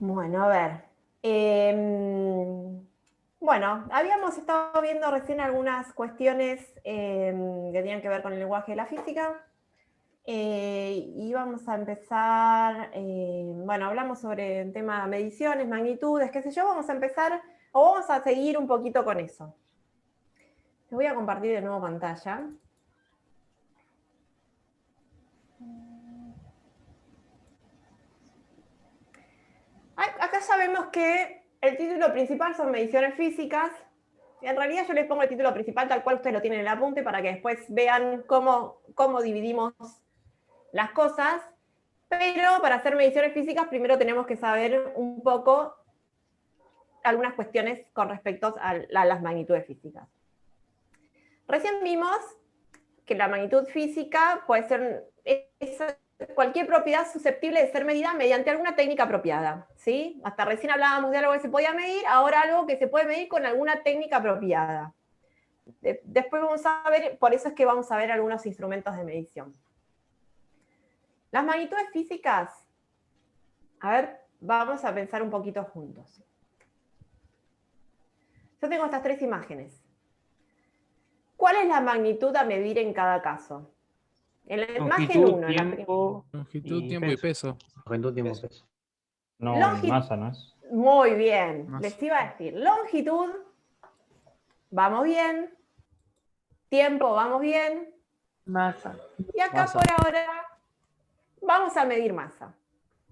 Bueno, a ver. Bueno, habíamos estado viendo recién algunas cuestiones que tenían que ver con el lenguaje de la física. Y vamos a empezar, bueno, hablamos sobre el tema de mediciones, magnitudes, qué sé yo, vamos a empezar, o vamos a seguir un poquito con eso. Les voy a compartir de nuevo pantalla. Acá sabemos que el título principal son mediciones físicas. En realidad yo les pongo el título principal tal cual ustedes lo tienen en el apunte para que después vean cómo dividimos las cosas. Pero para hacer mediciones físicas primero tenemos que saber un poco algunas cuestiones con respecto a las magnitudes físicas. Recién vimos que la magnitud física puede ser cualquier propiedad susceptible de ser medida mediante alguna técnica apropiada, ¿sí? Hasta recién hablábamos de algo que se podía medir, ahora algo que se puede medir con alguna técnica apropiada. Después vamos a ver, por eso es que vamos a ver algunos instrumentos de medición. Las magnitudes físicas, a ver, vamos a pensar un poquito juntos. Yo tengo estas tres imágenes. ¿Cuál es la magnitud a medir en cada caso? En la imagen 1, Longitud, tiempo y peso. Longitud, tiempo, peso. No, y masa, ¿no es? Muy bien, Masa. les iba a decir, longitud, vamos bien, tiempo, vamos bien, Masa. y acá Masa. por ahora vamos a medir masa.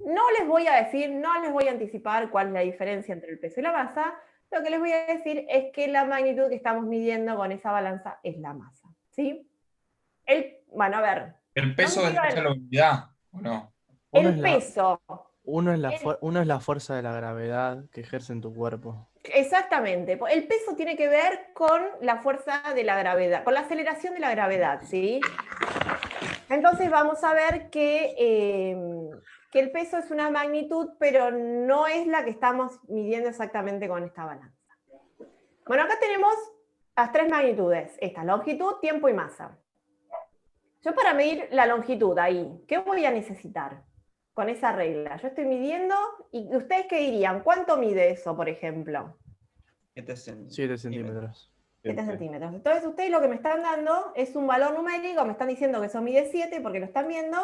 No les voy a decir, no les voy a anticipar cuál es la diferencia entre el peso y la masa, lo que les voy a decir es que la magnitud que estamos midiendo con esa balanza es la masa, ¿sí? Bueno, a ver. ¿El peso es la unidad o no? El peso. Uno es la fuerza de la gravedad que ejerce en tu cuerpo. Exactamente. El peso tiene que ver con la fuerza de la gravedad, con la aceleración de la gravedad, ¿sí? Entonces vamos a ver que el peso es una magnitud, pero no es la que estamos midiendo exactamente con esta balanza. Bueno, acá tenemos las tres magnitudes, esta, longitud, tiempo y masa. Yo para medir la longitud ahí, ¿qué voy a necesitar con esa regla? Yo estoy midiendo, y ¿ustedes qué dirían? ¿Cuánto mide eso, por ejemplo? 7 centímetros. 7 centímetros. Entonces ustedes lo que me están dando es un valor numérico, me están diciendo que eso mide 7 porque lo están viendo,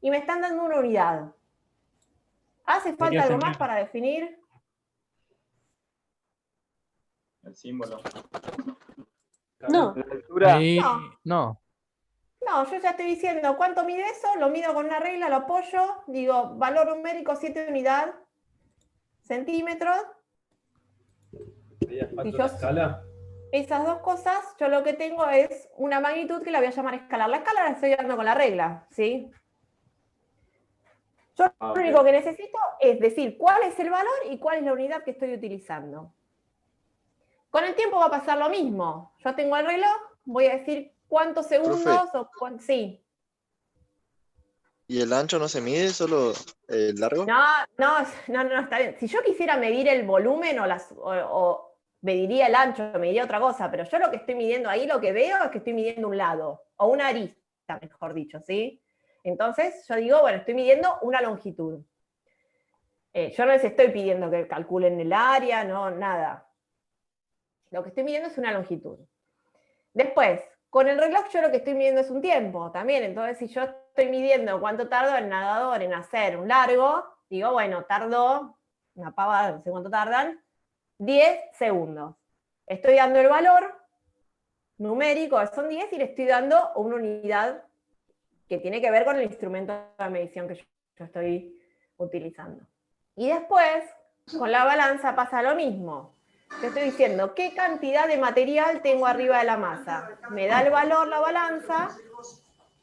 y me están dando una unidad. ¿Hace falta algo más para definir? El símbolo. No. Ahí, no. No, yo ya estoy diciendo cuánto mide eso, lo mido con una regla, lo apoyo, digo valor numérico 7 unidad, centímetros. Si yo, esas dos cosas, yo lo que tengo es una magnitud que la voy a llamar escalar. La escala la estoy dando con la regla, ¿sí? Yo lo único que necesito es decir cuál es el valor y cuál es la unidad que estoy utilizando. Con el tiempo va a pasar lo mismo. Yo tengo el reloj, voy a decir cuántos segundos o cuántos... Sí. ¿Y el ancho no se mide, solo el largo? No, está bien. Si yo quisiera medir el volumen o mediría el ancho, mediría otra cosa, pero yo lo que estoy midiendo ahí, lo que veo es que estoy midiendo un lado, o una arista, mejor dicho, ¿sí? Entonces yo digo, bueno, estoy midiendo una longitud. Yo no les estoy pidiendo que calculen el área, no, nada. Lo que estoy midiendo es una longitud. Después, con el reloj yo lo que estoy midiendo es un tiempo también. Entonces, si yo estoy midiendo cuánto tardó el nadador en hacer un largo, digo, bueno, tardó, una pavada, no sé cuánto tardan, 10 segundos. Estoy dando el valor numérico, son 10, y le estoy dando una unidad que tiene que ver con el instrumento de medición que yo estoy utilizando. Y después, con la balanza pasa lo mismo. Te estoy diciendo qué cantidad de material tengo arriba de la masa. Me da el valor la balanza,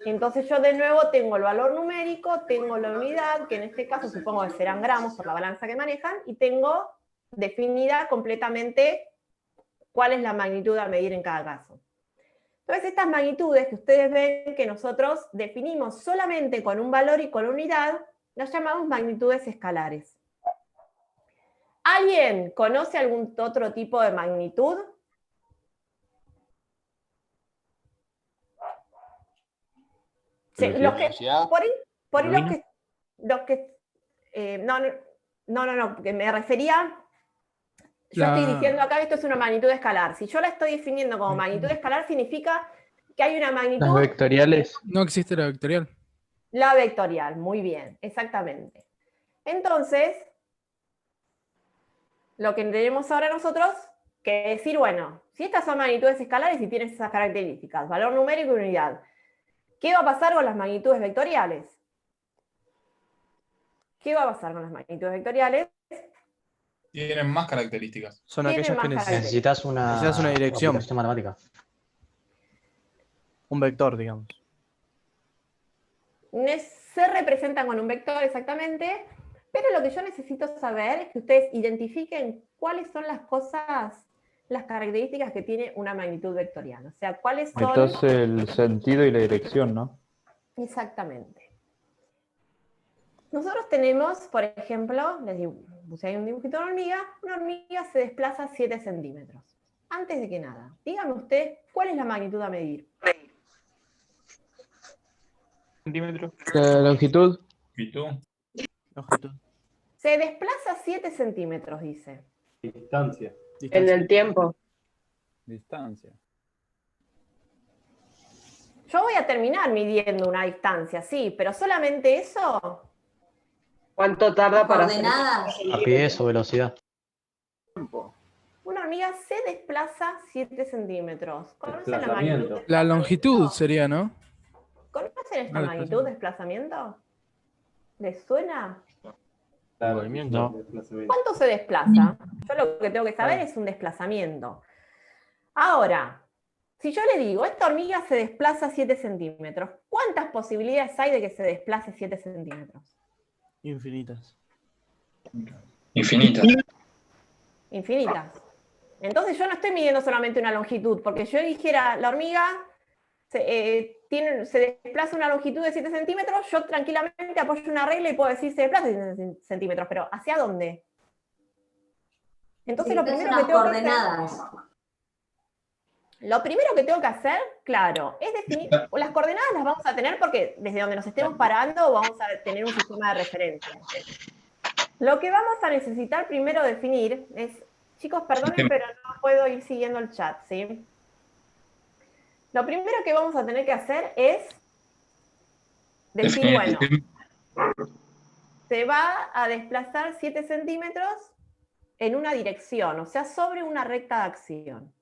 entonces yo de nuevo tengo el valor numérico, tengo la unidad, que en este caso supongo que serán gramos por la balanza que manejan, y tengo definida completamente cuál es la magnitud a medir en cada caso. Entonces estas magnitudes que ustedes ven que nosotros definimos solamente con un valor y con unidad, las llamamos magnitudes escalares. ¿Alguien conoce algún otro tipo de magnitud? Sí, por ahí No, porque me refería... Yo estoy diciendo acá que esto es una magnitud escalar. Si yo la estoy definiendo como magnitud escalar, significa que hay una magnitud... Las vectoriales. No existe la vectorial. La vectorial, muy bien, exactamente. Entonces, lo que tenemos ahora nosotros que decir, bueno, si estas son magnitudes escalares y tienen esas características, valor numérico y unidad, ¿qué va a pasar con las magnitudes vectoriales? ¿Qué va a pasar con las magnitudes vectoriales? Tienen más características. Son Tienen aquellas que más Necesitas una dirección. aplicación matemática. Un vector, digamos. Se representan con un vector exactamente, pero lo que yo necesito saber es que ustedes identifiquen cuáles son las cosas, las características que tiene una magnitud vectorial. O sea, cuáles son... Entonces el sentido y la dirección, ¿no? Exactamente. Nosotros tenemos, por ejemplo, puse ahí un dibujito de una hormiga se desplaza 7 centímetros. Antes de que nada, dígame usted, ¿cuál es la magnitud a medir? Centímetros. La longitud. ¿Y tú? Longitud. Se desplaza 7 centímetros, dice. Distancia. En el tiempo. Distancia. Yo voy a terminar midiendo una distancia, sí, pero solamente eso. ¿Cuánto tarda para hacer? Coordenadas. Rapidez o velocidad. Una hormiga se desplaza 7 centímetros. ¿Conocen la magnitud? La longitud sería, ¿no? ¿Conocen esta No, magnitud de desplazamiento? ¿Les suena? Movimiento. ¿Cuánto se desplaza? Yo lo que tengo que saber es un desplazamiento. Ahora, si yo le digo, esta hormiga se desplaza 7 centímetros, ¿cuántas posibilidades hay de que se desplace 7 centímetros? Infinitas. Infinitas. Infinitas. Entonces yo no estoy midiendo solamente una longitud, porque yo dijera, la hormiga se desplaza una longitud de 7 centímetros, yo tranquilamente apoyo una regla y puedo decir se desplaza 7 centímetros, pero ¿hacia dónde? Entonces lo primero que tengo que hacer... Lo primero que tengo que hacer, claro, es definir, las coordenadas las vamos a tener porque desde donde nos estemos parando vamos a tener un sistema de referencia. Lo que vamos a necesitar primero definir es, chicos, perdonen, pero no puedo ir siguiendo el chat, ¿sí? Lo primero que vamos a tener que hacer es decir, bueno, se va a desplazar 7 centímetros en una dirección, o sea, sobre una recta de acción.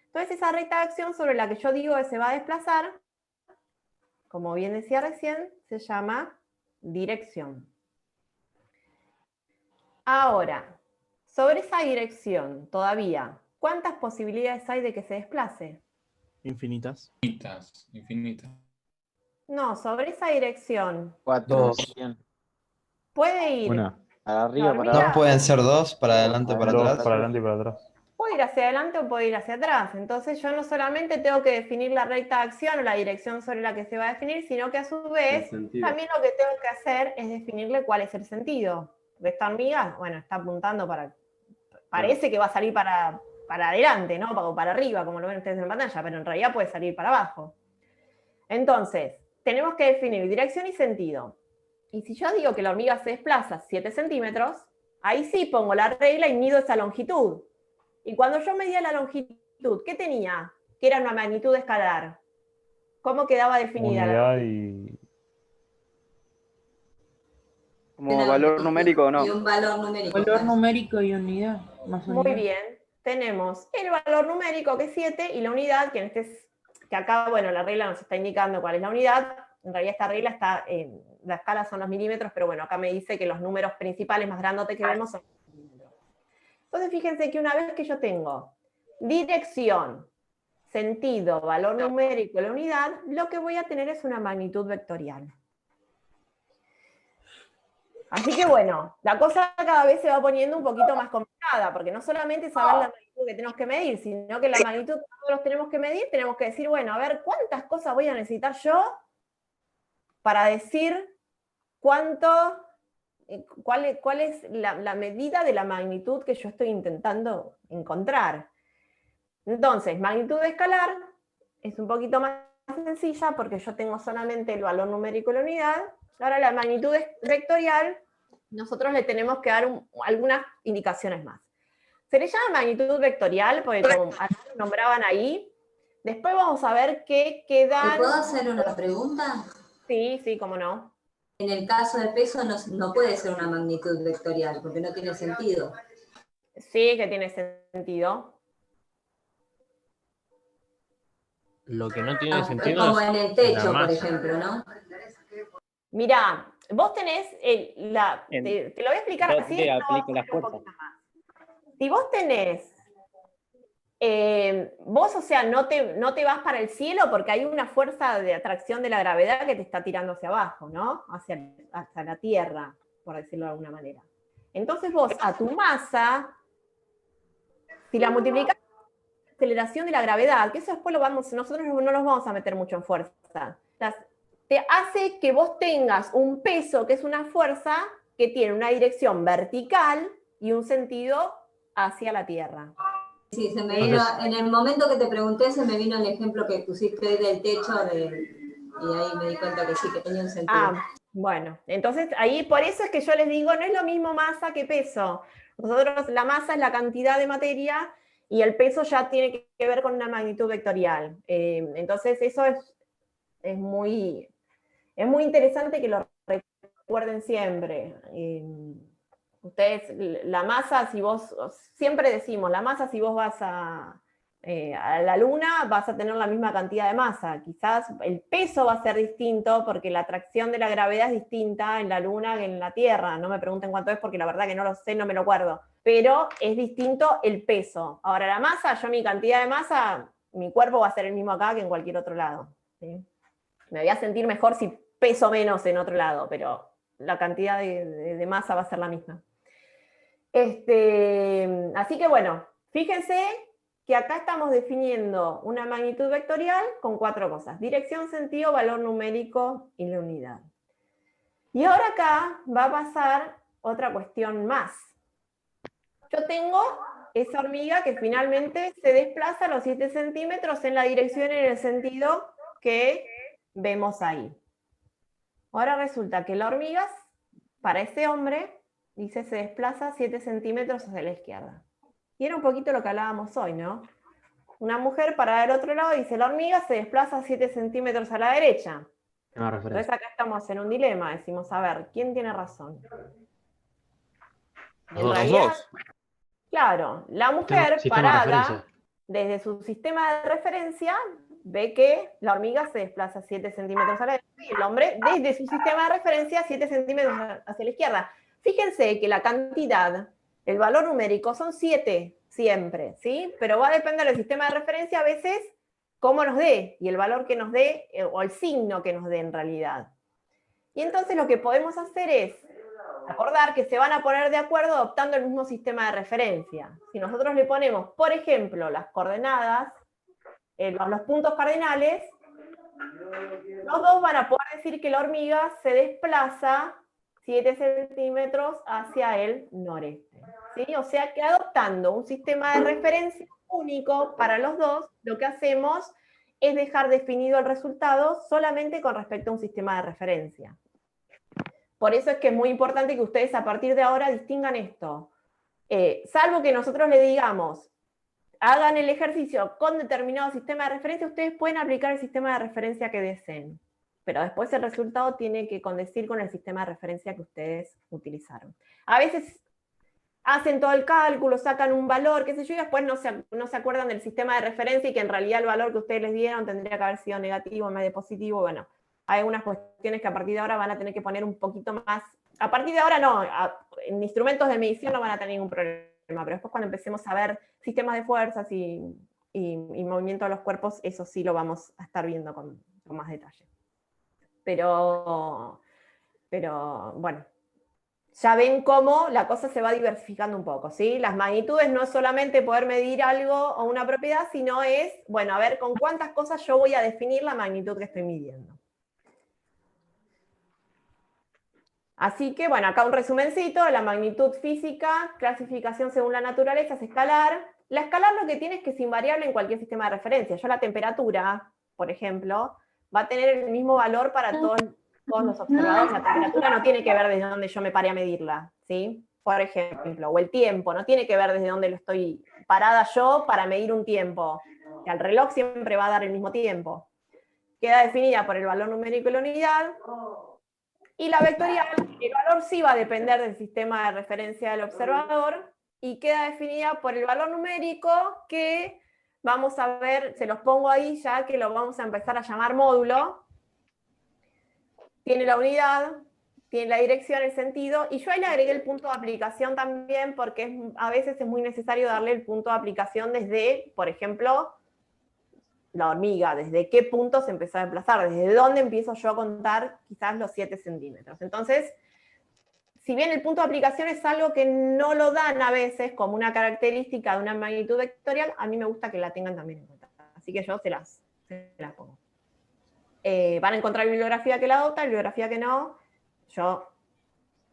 Entonces esa recta de acción sobre la que yo digo que se va a desplazar, como bien decía recién, se llama dirección. Ahora, sobre esa dirección, todavía, ¿cuántas posibilidades hay de que se desplace? Infinitas. Infinitas. No, sobre esa dirección. 4. Puede ir. Una. Para arriba, para Hormiga. No pueden ser dos, para adelante o para Dos atrás. para adelante y para atrás. Puede ir hacia adelante o puede ir hacia atrás. Entonces yo no solamente tengo que definir la recta de acción o la dirección sobre la que se va a definir, sino que a su vez también lo que tengo que hacer es definirle cuál es el sentido. Porque esta hormiga, bueno, está apuntando para... Parece que va a salir para adelante, ¿no? O para arriba, como lo ven ustedes en pantalla, pero en realidad puede salir para abajo. Entonces, tenemos que definir dirección y sentido. Y si yo digo que la hormiga se desplaza 7 centímetros, ahí sí pongo la regla y mido esa longitud. Y cuando yo medía la longitud, ¿qué tenía? Que era una magnitud escalar. ¿Cómo quedaba definida la Unidad longitud? y... ¿Como valor numérico o no? Y un valor numérico. Valor numérico y unidad. Más Muy unidad. bien. Tenemos el valor numérico, que es 7, y la unidad, que acá, bueno, la regla nos está indicando cuál es la unidad. En realidad esta regla está, la escala son los milímetros, pero bueno, acá me dice que los números principales más grandotes que vemos son los milímetros. Entonces fíjense que una vez que yo tengo dirección, sentido, valor numérico y la unidad, lo que voy a tener es una magnitud vectorial. Así que bueno, la cosa cada vez se va poniendo un poquito más complicada, porque no solamente saber la magnitud que tenemos que medir, sino que la magnitud que nosotros tenemos que medir, tenemos que decir, bueno, a ver, ¿cuántas cosas voy a necesitar yo para decir cuál es la medida de la magnitud que yo estoy intentando encontrar? Entonces, magnitud escalar es un poquito más sencilla, porque yo tengo solamente el valor numérico y la unidad. Ahora la magnitud vectorial nosotros le tenemos que dar algunas indicaciones más. Se le llama magnitud vectorial, porque como lo nombraban ahí, después vamos a ver qué quedan... ¿Te puedo hacer una pregunta? Sí, sí, cómo no. En el caso de peso no puede ser una magnitud vectorial, porque no tiene sentido. Sí, que tiene sentido. Lo que no tiene sentido Como es en el la techo, por masa. ejemplo, ¿no? Mirá, vos tenés, te lo voy a explicar así. ¿Dónde aplico la fuerza? Si vos tenés, vos, o sea, no te vas para el cielo porque hay una fuerza de atracción de la gravedad que te está tirando hacia abajo, ¿no? Hacia la Tierra, por decirlo de alguna manera. Entonces vos a tu masa, si la multiplicás por la aceleración de la gravedad, que eso después nosotros no los vamos a meter mucho en fuerza, te hace que vos tengas un peso que es una fuerza que tiene una dirección vertical y un sentido hacia la Tierra. Sí, se me vino, en el momento que te pregunté, se me vino el ejemplo que pusiste del techo, y ahí me di cuenta que sí, que tenía un sentido. Bueno, entonces ahí por eso es que yo les digo, no es lo mismo masa que peso. Nosotros, la masa es la cantidad de materia y el peso ya tiene que ver con una magnitud vectorial. Entonces eso es muy interesante que lo recuerden siempre. Ustedes, la masa, si vos, siempre decimos, la masa si vos vas a la Luna, vas a tener la misma cantidad de masa. Quizás el peso va a ser distinto porque la atracción de la gravedad es distinta en la Luna que en la Tierra. No me pregunten cuánto es porque la verdad que no lo sé, no me lo acuerdo. Pero es distinto el peso. Ahora la masa, yo mi cantidad de masa, mi cuerpo va a ser el mismo acá que en cualquier otro lado, ¿sí? Me voy a sentir mejor si peso menos en otro lado, pero la cantidad de masa va a ser la misma. Así que bueno, fíjense que acá estamos definiendo una magnitud vectorial con 4 cosas: dirección, sentido, valor numérico y la unidad. Y ahora acá va a pasar otra cuestión más. Yo tengo esa hormiga que finalmente se desplaza a los 7 centímetros en la dirección y en el sentido que vemos ahí. Ahora resulta que la hormiga, para ese hombre, dice se desplaza 7 centímetros hacia la izquierda. Y era un poquito lo que hablábamos hoy, ¿no? Una mujer para el otro lado dice la hormiga se desplaza 7 centímetros a la derecha. Entonces acá estamos en un dilema, decimos, a ver, ¿quién tiene razón? En realidad, claro, la mujer parada, desde su sistema de referencia, ve que la hormiga se desplaza 7 centímetros a la derecha y el hombre, desde su sistema de referencia, 7 centímetros hacia la izquierda. Fíjense que la cantidad, el valor numérico, son 7 siempre, ¿sí? Pero va a depender del sistema de referencia a veces cómo nos dé, y el valor que nos dé, o el signo que nos dé en realidad. Y entonces lo que podemos hacer es acordar que se van a poner de acuerdo adoptando el mismo sistema de referencia. Si nosotros le ponemos, por ejemplo, las coordenadas, los puntos cardinales, los dos van a poder decir que la hormiga se desplaza 7 centímetros hacia el noreste, ¿sí? O sea que adoptando un sistema de referencia único para los dos, lo que hacemos es dejar definido el resultado solamente con respecto a un sistema de referencia. Por eso es que es muy importante que ustedes a partir de ahora distingan esto. Salvo que nosotros le digamos, hagan el ejercicio con determinado sistema de referencia, ustedes pueden aplicar el sistema de referencia que deseen. Pero después el resultado tiene que condecir con el sistema de referencia que ustedes utilizaron. A veces hacen todo el cálculo, sacan un valor, qué sé yo, y después no se acuerdan del sistema de referencia y que en realidad el valor que ustedes les dieron tendría que haber sido negativo en vez de positivo. Bueno, hay algunas cuestiones que a partir de ahora van a tener que poner un poquito más. A partir de ahora no, en instrumentos de medición no van a tener ningún problema, pero después cuando empecemos a ver sistemas de fuerzas y movimiento de los cuerpos, eso sí lo vamos a estar viendo con más detalle. Pero bueno, ya ven cómo la cosa se va diversificando un poco, ¿sí? Las magnitudes no es solamente poder medir algo o una propiedad, sino es, bueno, a ver con cuántas cosas yo voy a definir la magnitud que estoy midiendo. Así que, bueno, acá un resumencito, la magnitud física, clasificación según la naturaleza, es escalar. La escalar lo que tiene es que es invariable en cualquier sistema de referencia. Yo la temperatura, por ejemplo, va a tener el mismo valor para todos los observadores, la temperatura no tiene que ver desde donde yo me paré a medirla, ¿sí? Por ejemplo, o el tiempo, no tiene que ver desde donde lo estoy parada yo para medir un tiempo. Que al reloj siempre va a dar el mismo tiempo. Queda definida por el valor numérico y la unidad. Y la vectorial, el valor sí va a depender del sistema de referencia del observador, y queda definida por el valor numérico que vamos a ver, se los pongo ahí ya que lo vamos a empezar a llamar módulo. Tiene la unidad, tiene la dirección, el sentido, y yo ahí le agregué el punto de aplicación también, porque a veces es muy necesario darle el punto de aplicación desde, por ejemplo, la hormiga, desde qué punto se empezó a desplazar, desde dónde empiezo yo a contar quizás los 7 centímetros. Entonces, si bien el punto de aplicación es algo que no lo dan a veces como una característica de una magnitud vectorial, a mí me gusta que la tengan también en cuenta. Así que yo se las pongo. Van a encontrar bibliografía que la adopta, bibliografía que no, yo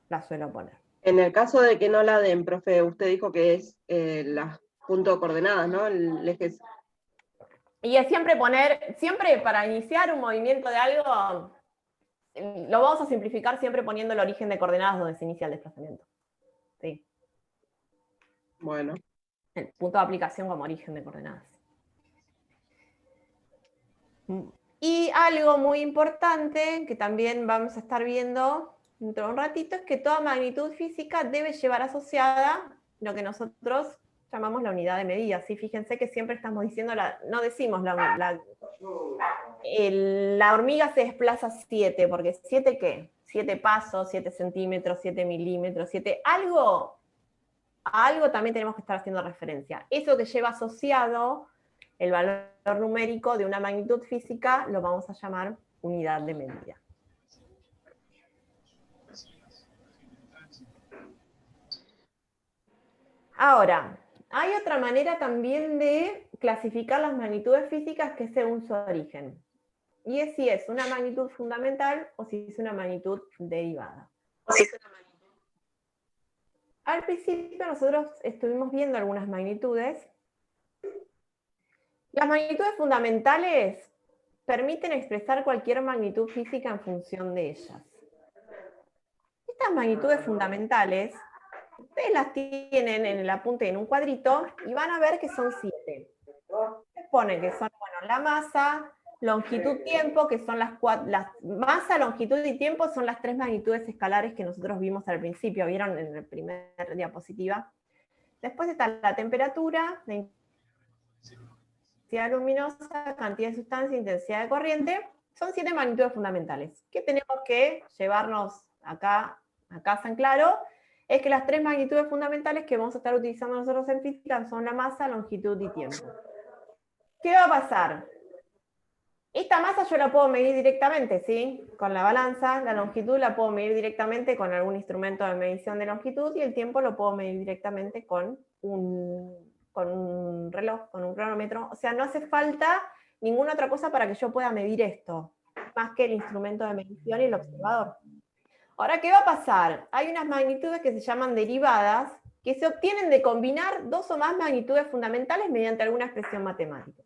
la suelo poner. En el caso de que no la den, profe, usted dijo que es las punto de coordenadas, ¿no? El eje. Y es siempre para iniciar un movimiento de algo, lo vamos a simplificar siempre poniendo el origen de coordenadas donde se inicia el desplazamiento. ¿Sí? Bueno. El punto de aplicación como origen de coordenadas. Y algo muy importante que también vamos a estar viendo dentro de un ratito es que toda magnitud física debe llevar asociada lo que nosotros llamamos la unidad de medida. ¿Sí? Fíjense que siempre estamos diciendo, no decimos la hormiga se desplaza 7, porque 7 ¿qué? 7 pasos, 7 centímetros, 7 milímetros, 7... A algo también tenemos que estar haciendo referencia. Eso que lleva asociado el valor numérico de una magnitud física lo vamos a llamar unidad de medida. Ahora, hay otra manera también de clasificar las magnitudes físicas que es según su origen. Y es si es una magnitud fundamental o si es una magnitud derivada. Al principio nosotros estuvimos viendo algunas magnitudes. Las magnitudes fundamentales permiten expresar cualquier magnitud física en función de ellas. Estas magnitudes fundamentales, ustedes las tienen en el apunte en un cuadrito y van a ver que son 7. Se pone que son, bueno, la masa, longitud, tiempo, que son las masa, longitud y tiempo son las 3 magnitudes escalares que nosotros vimos al principio, vieron en el primer diapositiva. Después está la temperatura, la intensidad luminosa, cantidad de sustancia, intensidad de corriente. Son 7 magnitudes fundamentales. ¿Qué tenemos que llevarnos acá a casa en claro? Es que las 3 magnitudes fundamentales que vamos a estar utilizando nosotros en física son la masa, longitud y tiempo. ¿Qué va a pasar? Esta masa yo la puedo medir directamente, ¿sí? Con la balanza. La longitud la puedo medir directamente con algún instrumento de medición de longitud, y el tiempo lo puedo medir directamente con un reloj, con un cronómetro. O sea, no hace falta ninguna otra cosa para que yo pueda medir esto, más que el instrumento de medición y el observador. Ahora, ¿qué va a pasar? Hay unas magnitudes que se llaman derivadas, que se obtienen de combinar 2 o más magnitudes fundamentales mediante alguna expresión matemática.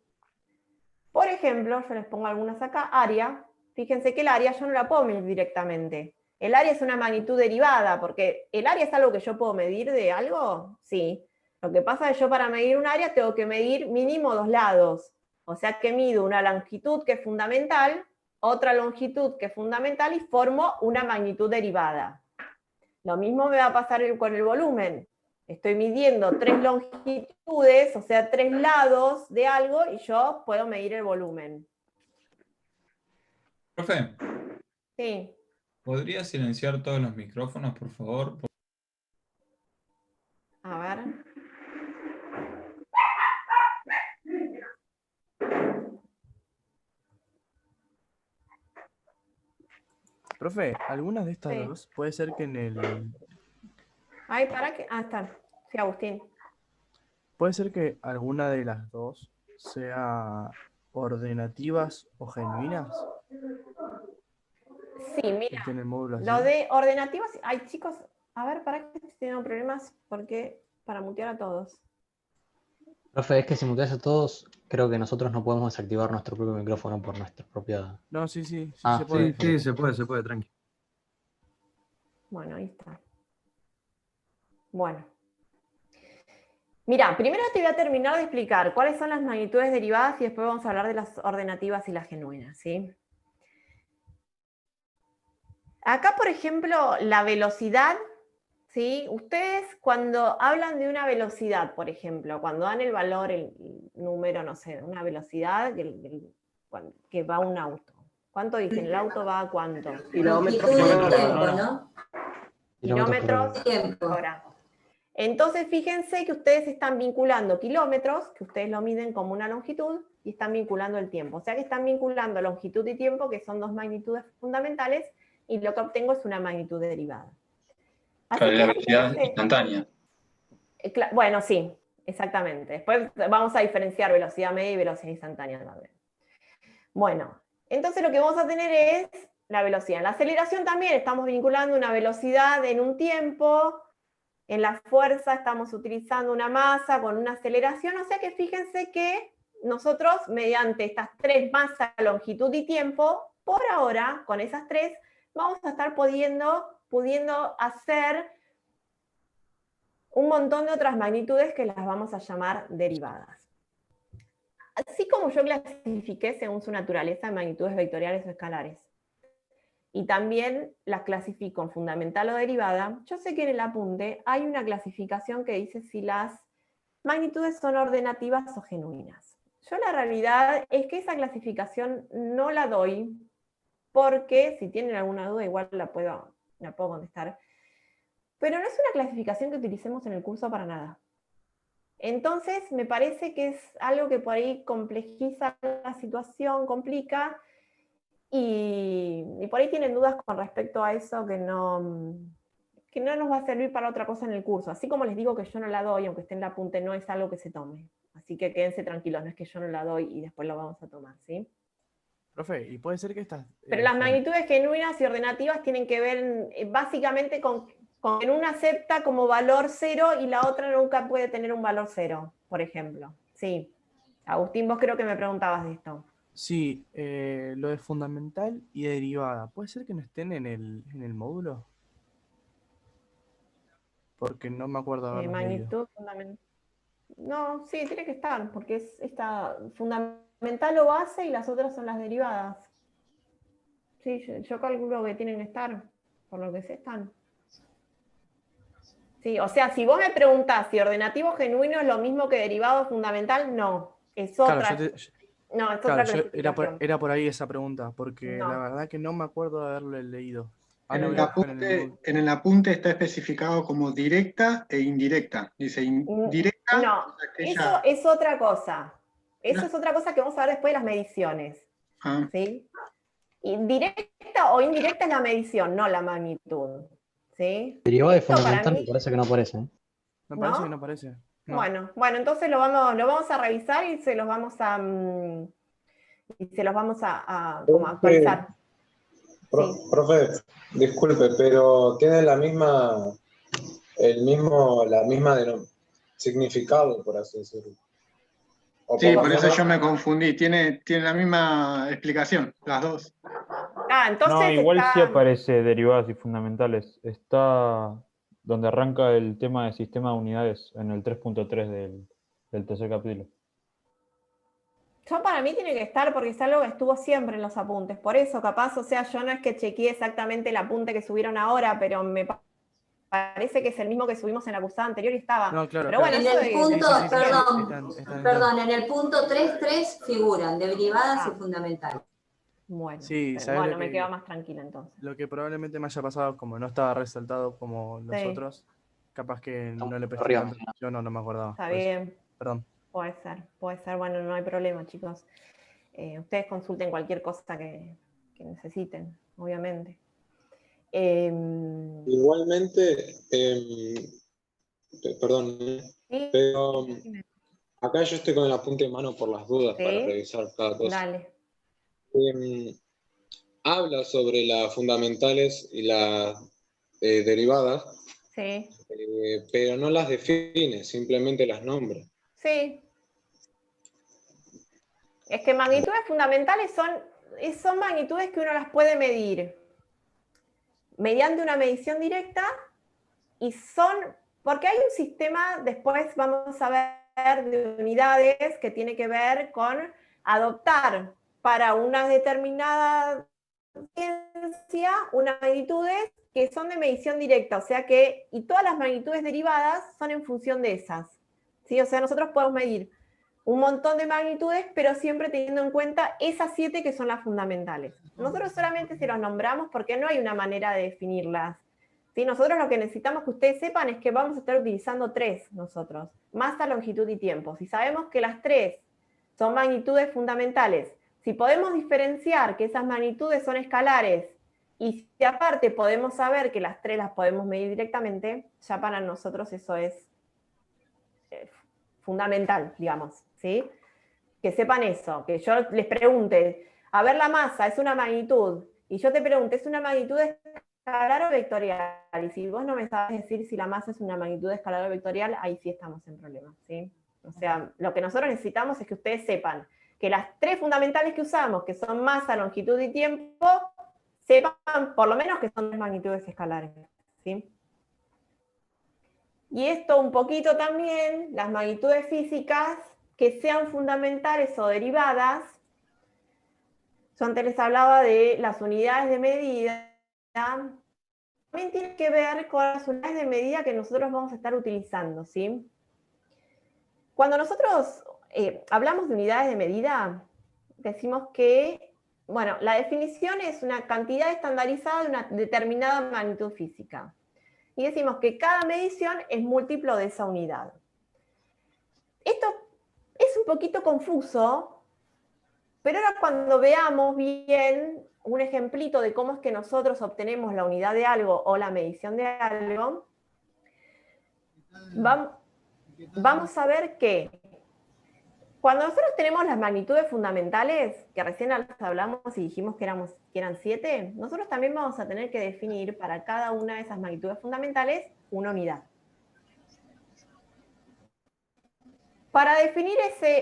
Por ejemplo, yo les pongo algunas acá, área. Fíjense que el área yo no la puedo medir directamente. El área es una magnitud derivada, porque el área es algo que yo puedo medir de algo, sí. Lo que pasa es que yo para medir un área tengo que medir mínimo 2 lados. O sea que mido una longitud que es fundamental, otra longitud que es fundamental y formo una magnitud derivada. Lo mismo me va a pasar con el volumen. Estoy midiendo 3 longitudes, o sea, 3 lados de algo, y yo puedo medir el volumen. Profe, Sí. ¿podría silenciar todos los micrófonos, por favor? A ver. Profe, algunas de estas Sí. dos puede ser que en el... Ay, ¿para qué? Ah, está. Sí, Agustín. Puede ser que alguna de las dos sea ordenativas o genuinas. Sí, mira. En el módulo así. Lo de ordenativas, ay chicos, a ver, para que estoy teniendo problemas, porque para mutear a todos. Profe, es que simultáneos a todos, creo que nosotros no podemos desactivar nuestro propio micrófono por nuestra propia... No, sí Ah, se puede. Sí, se puede, tranqui. Bueno, ahí está. Bueno. Mira, primero te voy a terminar de explicar cuáles son las magnitudes derivadas y después vamos a hablar de las ordenativas y las genuinas, ¿sí? Acá, por ejemplo, la velocidad, ¿sí? Ustedes cuando hablan de una velocidad, por ejemplo, cuando dan el valor, el número, no sé, una velocidad que va un auto. ¿Cuánto dicen? ¿El auto va a cuánto? Kilómetros Longitud por y hora. tiempo, ¿no? Kilómetros Tiempo. por hora. Entonces, fíjense que ustedes están vinculando kilómetros, que ustedes lo miden como una longitud, y están vinculando el tiempo. O sea que están vinculando longitud y tiempo, que son dos magnitudes fundamentales, y lo que obtengo es una magnitud derivada. Así Claro, que la velocidad fíjense- instantánea. Bueno, sí, exactamente. Después vamos a diferenciar velocidad media y velocidad instantánea también. Bueno, entonces lo que vamos a tener es la velocidad. En la aceleración también estamos vinculando una velocidad en un tiempo. En la fuerza estamos utilizando una masa con una aceleración. O sea que fíjense que nosotros, mediante estas tres masas, longitud y tiempo, por ahora, con esas tres, vamos a estar pudiendo hacer un montón de otras magnitudes que las vamos a llamar derivadas. Así como yo clasifiqué según su naturaleza en magnitudes vectoriales o escalares, y también las clasifico en fundamental o derivada, yo sé que en el apunte hay una clasificación que dice si las magnitudes son ordenativas o genuinas. Yo la realidad es que esa clasificación no la doy, porque si tienen alguna duda igual la puedo contestar, pero no es una clasificación que utilicemos en el curso para nada. Entonces me parece que es algo que por ahí complejiza la situación, complica, y por ahí tienen dudas con respecto a eso que no nos va a servir para otra cosa en el curso. Así como les digo que yo no la doy, aunque esté en el apunte, no es algo que se tome. Así que quédense tranquilos, no es que yo no la doy y después lo vamos a tomar, ¿sí? Profe, y puede ser que estas... Pero las magnitudes genuinas y ordenativas tienen que ver básicamente con que una acepta como valor 0 y la otra nunca puede tener un valor 0, por ejemplo. Sí. Agustín, vos creo que me preguntabas de esto. Sí, lo de fundamental y derivada. ¿Puede ser que no estén en el módulo? Porque no me acuerdo haberlos leído. Magnitud fundamental. No, sí, tiene que estar, porque es esta fundamental o base y las otras son las derivadas. Sí, yo calculo que tienen que estar, por lo que sé están. Sí, o sea, si vos me preguntás si ordenativo genuino es lo mismo que derivado fundamental, no. Es otra. Claro, No, es claro, otra clasificación. era por ahí esa pregunta, porque No. la verdad que no me acuerdo de haberlo leído. En lo el, voy a buscar en el en el apunte está especificado como directa e indirecta. Dice indirecta. No, o sea que eso ella- es otra cosa. Eso No. es otra cosa que vamos a ver después de las mediciones. Ah, ¿Sí? Y directa o indirecta es la medición, no la magnitud. ¿Sí? Derivada de Esto para fundamental mí- me parece que no aparece. ¿eh? Me parece ¿No? que no aparece. No. Bueno, entonces lo vamos a revisar y se los vamos a como a actualizar. Profe, disculpe, pero tiene la misma significado, por así decirlo. O sí, lo por eso menos- yo me confundí. Tiene la misma explicación, las dos. Entonces No, igual está- sí aparece derivadas y fundamentales. Está donde arranca el tema de sistema de unidades, en el 3.3 del tercer capítulo. Yo para mí tiene que estar porque es algo que estuvo siempre en los apuntes. Por eso, capaz, o sea, yo no es que chequeé exactamente el apunte que subieron ahora, pero me parece que es el mismo que subimos en la cursada anterior y estaba. No, claro, Pero claro. bueno, En eso el de- punto, Están- perdón, en el punto 3.3 figuran derivadas y fundamentales. Bueno, Sí, pero ¿sabes bueno, lo me que- quedo más tranquila entonces. Lo que probablemente me haya pasado, como no estaba resaltado como los Sí. otros, capaz que no le presté arriba, tanta atención o no me acordaba. Está por eso. bien, Perdón. puede ser, bueno, no hay problema, chicos. Ustedes consulten cualquier cosa que necesiten, obviamente. Igualmente, perdón, Sí, pero dime. acá yo estoy con el apunte en mano por las dudas Sí. para revisar cada cosa. Dale. Habla sobre las fundamentales y las derivadas, Sí, pero no las define, simplemente las nombra. sí, Es que magnitudes fundamentales son magnitudes que uno las puede medir mediante una medición directa y porque hay un sistema, después vamos a ver, de unidades que tiene que ver con adoptar para una determinada ciencia unas magnitudes que son de medición directa, o sea que, y todas las magnitudes derivadas son en función de esas, ¿sí? O sea, nosotros podemos medir un montón de magnitudes, pero siempre teniendo en cuenta esas 7 que son las fundamentales. Nosotros solamente se los nombramos porque no hay una manera de definirlas, ¿sí? Nosotros lo que necesitamos que ustedes sepan es que vamos a estar utilizando 3 nosotros, masa, longitud y tiempo. Si sabemos que las 3 son magnitudes fundamentales, si podemos diferenciar que esas magnitudes son escalares y si aparte podemos saber que las 3 las podemos medir directamente, ya para nosotros eso es fundamental, digamos, ¿sí? Que sepan eso, que yo les pregunte, a ver, la masa es una magnitud, y yo te pregunto, ¿es una magnitud escalar o vectorial? Y si vos no me sabes decir si la masa es una magnitud escalar o vectorial, ahí sí estamos en problemas, ¿sí? O sea, lo que nosotros necesitamos es que ustedes sepan que las 3 fundamentales que usamos, que son masa, longitud y tiempo, sepan por lo menos que son 3 magnitudes escalares, ¿sí? Y esto un poquito también, las magnitudes físicas, que sean fundamentales o derivadas. Yo antes les hablaba de las unidades de medida, también tiene que ver con las unidades de medida que nosotros vamos a estar utilizando, ¿sí? Cuando nosotros hablamos de unidades de medida, decimos que, bueno, la definición es una cantidad estandarizada de una determinada magnitud física. Y decimos que cada medición es múltiplo de esa unidad. Esto es un poquito confuso, pero ahora cuando veamos bien un ejemplito de cómo es que nosotros obtenemos la unidad de algo o la medición de algo, vamos a ver que cuando nosotros tenemos las magnitudes fundamentales, que recién hablamos y dijimos que eran 7, nosotros también vamos a tener que definir para cada una de esas magnitudes fundamentales una unidad. Para definir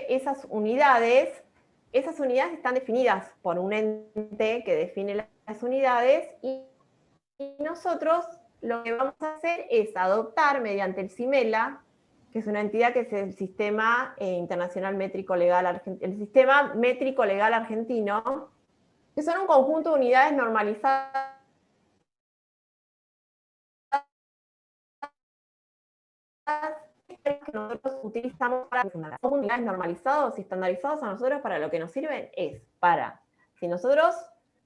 esas unidades están definidas por un ente que define las unidades y nosotros lo que vamos a hacer es adoptar mediante el CIMELA, que es una entidad que es el Sistema Internacional Métrico Legal Argentino, el Sistema Métrico Legal Argentino, que son un conjunto de unidades normalizadas que nosotros utilizamos para funcionar. Son unidades normalizados y estandarizados a nosotros para lo que nos sirven es para, si nosotros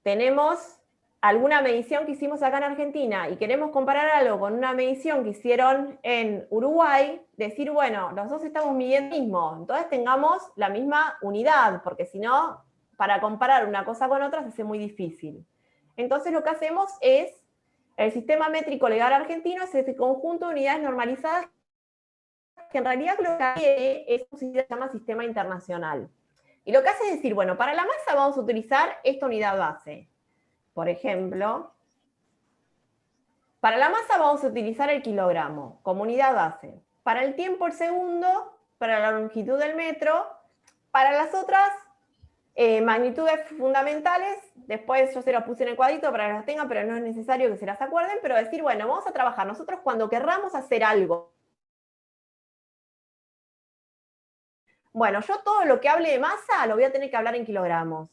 tenemos alguna medición que hicimos acá en Argentina y queremos comparar algo con una medición que hicieron en Uruguay, decir, bueno, los dos estamos midiendo lo mismo, entonces tengamos la misma unidad, porque si no, para comparar una cosa con otra se hace muy difícil. Entonces lo que hacemos es, el Sistema Métrico Legal Argentino es ese conjunto de unidades normalizadas que en realidad lo que es un sistema que se llama Sistema Internacional. Y lo que hace es decir, bueno, para la masa vamos a utilizar esta unidad base. Por ejemplo, para la masa vamos a utilizar el kilogramo como unidad base. Para el tiempo, el segundo. Para la longitud del metro. Para las otras magnitudes fundamentales, después yo se los puse en el cuadrito para que las tengan, pero no es necesario que se las acuerden, pero decir, bueno, vamos a trabajar nosotros cuando querramos hacer algo. Bueno, yo todo lo que hable de masa lo voy a tener que hablar en kilogramos.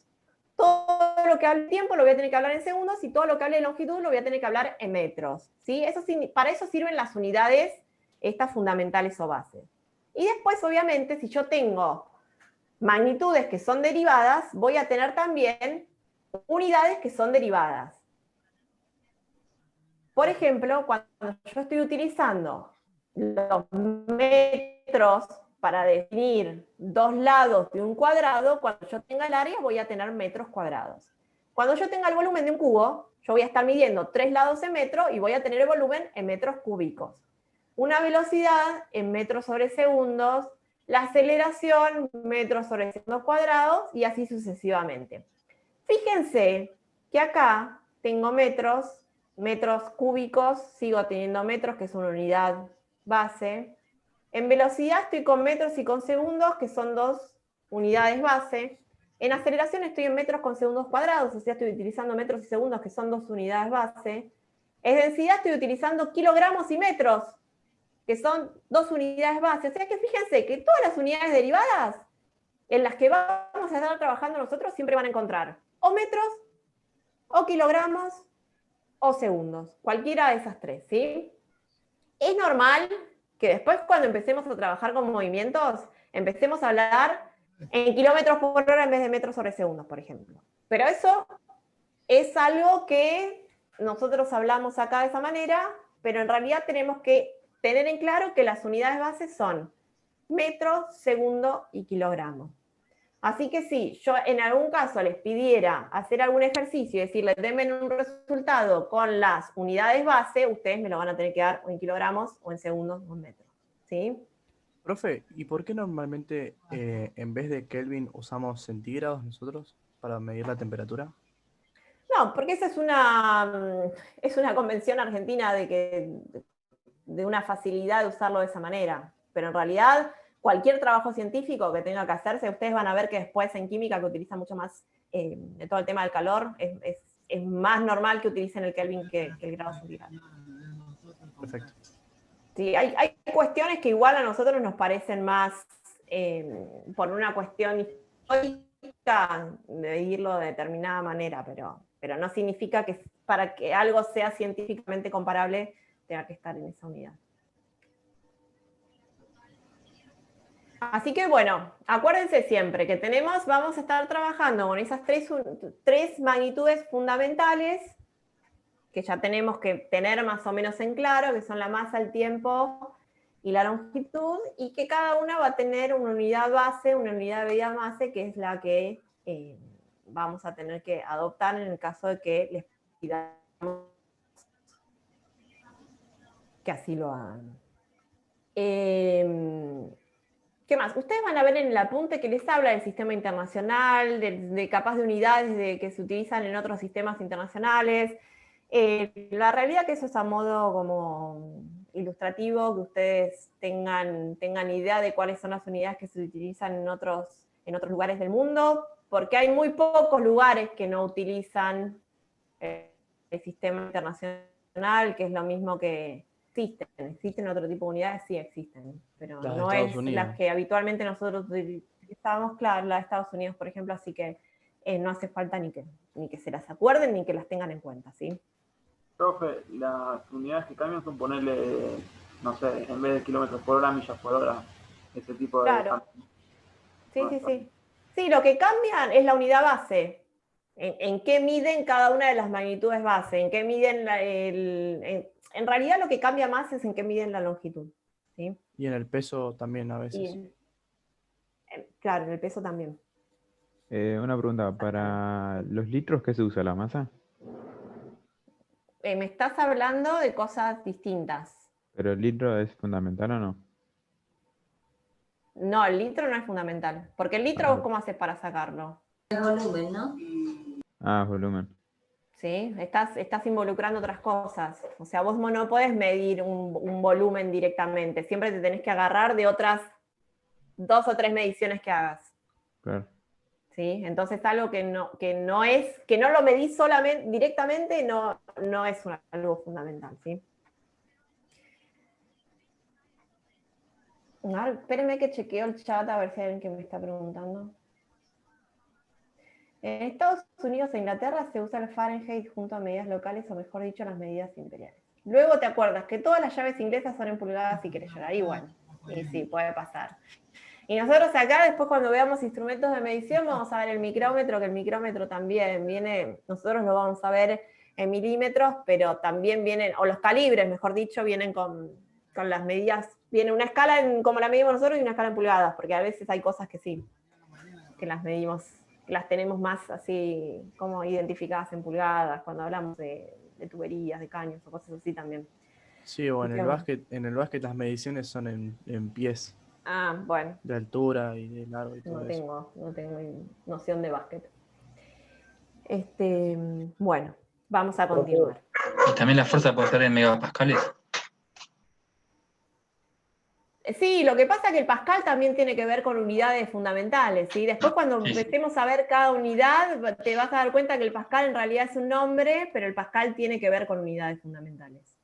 Todo lo que hable de tiempo lo voy a tener que hablar en segundos y todo lo que hable de longitud lo voy a tener que hablar en metros, ¿sí? Para eso sirven las unidades estas fundamentales o bases. Y después, obviamente, si yo tengo magnitudes que son derivadas, voy a tener también unidades que son derivadas. Por ejemplo, cuando yo estoy utilizando los metros para definir 2 lados de un cuadrado, cuando yo tenga el área voy a tener metros cuadrados. Cuando yo tenga el volumen de un cubo, yo voy a estar midiendo 3 lados en metro y voy a tener el volumen en metros cúbicos. Una velocidad en metros sobre segundos, la aceleración metros sobre segundos cuadrados y así sucesivamente. Fíjense que acá tengo metros cúbicos, sigo teniendo metros, que es una unidad base. En velocidad estoy con metros y con segundos, que son 2 unidades base. En aceleración estoy en metros con segundos cuadrados, o sea, estoy utilizando metros y segundos, que son 2 unidades base. En densidad estoy utilizando kilogramos y metros, que son 2 unidades base. O sea que fíjense que todas las unidades derivadas en las que vamos a estar trabajando nosotros siempre van a encontrar o metros, o kilogramos, o segundos. Cualquiera de esas tres, ¿sí? Es normal que después, cuando empecemos a trabajar con movimientos, empecemos a hablar en kilómetros por hora en vez de metros sobre segundos, por ejemplo. Pero eso es algo que nosotros hablamos acá de esa manera, pero en realidad tenemos que tener en claro que las unidades bases son metros, segundo y kilogramos. Así que si yo en algún caso les pidiera hacer algún ejercicio y decirles, denme un resultado con las unidades base, ustedes me lo van a tener que dar o en kilogramos, o en segundos, o en metros. ¿Sí? Profe, ¿y por qué normalmente en vez de Kelvin usamos centígrados nosotros para medir la temperatura? No, porque esa es una convención argentina de una facilidad de usarlo de esa manera. Pero en realidad, cualquier trabajo científico que tenga que hacerse, ustedes van a ver que después en química, que utilizan mucho más de todo el tema del calor, es más normal que utilicen el Kelvin que el grado centígrado. Perfecto. Sí, hay cuestiones que igual a nosotros nos parecen más, por una cuestión histórica, medirlo de determinada manera, pero no significa que para que algo sea científicamente comparable tenga que estar en esa unidad. Así que bueno, acuérdense siempre que vamos a estar trabajando con esas tres magnitudes fundamentales que ya tenemos que tener más o menos en claro, que son la masa, el tiempo y la longitud, y que cada una va a tener una unidad base, una unidad de medida base, que es la que vamos a tener que adoptar en el caso de que les pidamos que así lo hagan. ¿Qué más? Ustedes van a ver en el apunte que les habla del sistema internacional, de capaz de unidades que se utilizan en otros sistemas internacionales. La realidad que eso es a modo como ilustrativo, que ustedes tengan idea de cuáles son las unidades que se utilizan en otros lugares del mundo, porque hay muy pocos lugares que no utilizan el sistema internacional, que es lo mismo que existen otro tipo de unidades, sí existen, pero Las de no Estados es Unidos. las que habitualmente nosotros utilizamos, claro, la de Estados Unidos, por ejemplo, así que no hace falta ni que se las acuerden ni que las tengan en cuenta, ¿sí? Profe, las unidades que cambian son ponerle, no sé, en vez de kilómetros por hora, millas por hora, ese tipo de... Claro. Sí. Sí, lo que cambian es la unidad base. ¿En qué miden cada una de las magnitudes base? ¿En qué miden en realidad lo que cambia más es en qué miden la longitud, ¿sí? Y en el peso también a veces. Claro, en el peso también. Una pregunta, ¿para los litros qué se usa la masa? Me estás hablando de cosas distintas. ¿Pero el litro es fundamental o no? No, el litro no es fundamental. Porque el litro, ¿vos cómo haces para sacarlo? El volumen, ¿no? Ah, volumen. ¿Sí? Estás involucrando otras cosas. O sea, vos no podés medir un volumen directamente. Siempre te tenés que agarrar de otras 2 o 3 mediciones que hagas. Claro. ¿Sí? Entonces algo que no lo medís solamente directamente no es algo fundamental, ¿sí? Espérenme que chequeo el chat a ver si hay alguien que me está preguntando. En Estados Unidos e Inglaterra se usa el Fahrenheit junto a medidas locales, o mejor dicho, las medidas imperiales. Luego te acuerdas que todas las llaves inglesas son en pulgadas si querés llorar. Y bueno, y sí, puede pasar. Y nosotros acá, después cuando veamos instrumentos de medición, vamos a ver el micrómetro, que el micrómetro también viene, nosotros lo vamos a ver en milímetros, pero también vienen, o los calibres, mejor dicho, vienen con las medidas, viene una escala como la medimos nosotros y una escala en pulgadas, porque a veces hay cosas que sí, que las medimos, que las tenemos más así como identificadas en pulgadas, cuando hablamos de tuberías, de caños o cosas así también. Sí, o en el básquet las mediciones son en pies. Ah, bueno. De altura y de largo y todo eso. No tengo noción de básquet. Bueno, vamos a continuar. ¿Y también la fuerza puede ser en megapascales? Sí, lo que pasa es que el Pascal también tiene que ver con unidades fundamentales, ¿sí? Después cuando empecemos a ver cada unidad, te vas a dar cuenta que el Pascal en realidad es un nombre, pero el Pascal tiene que ver con unidades fundamentales.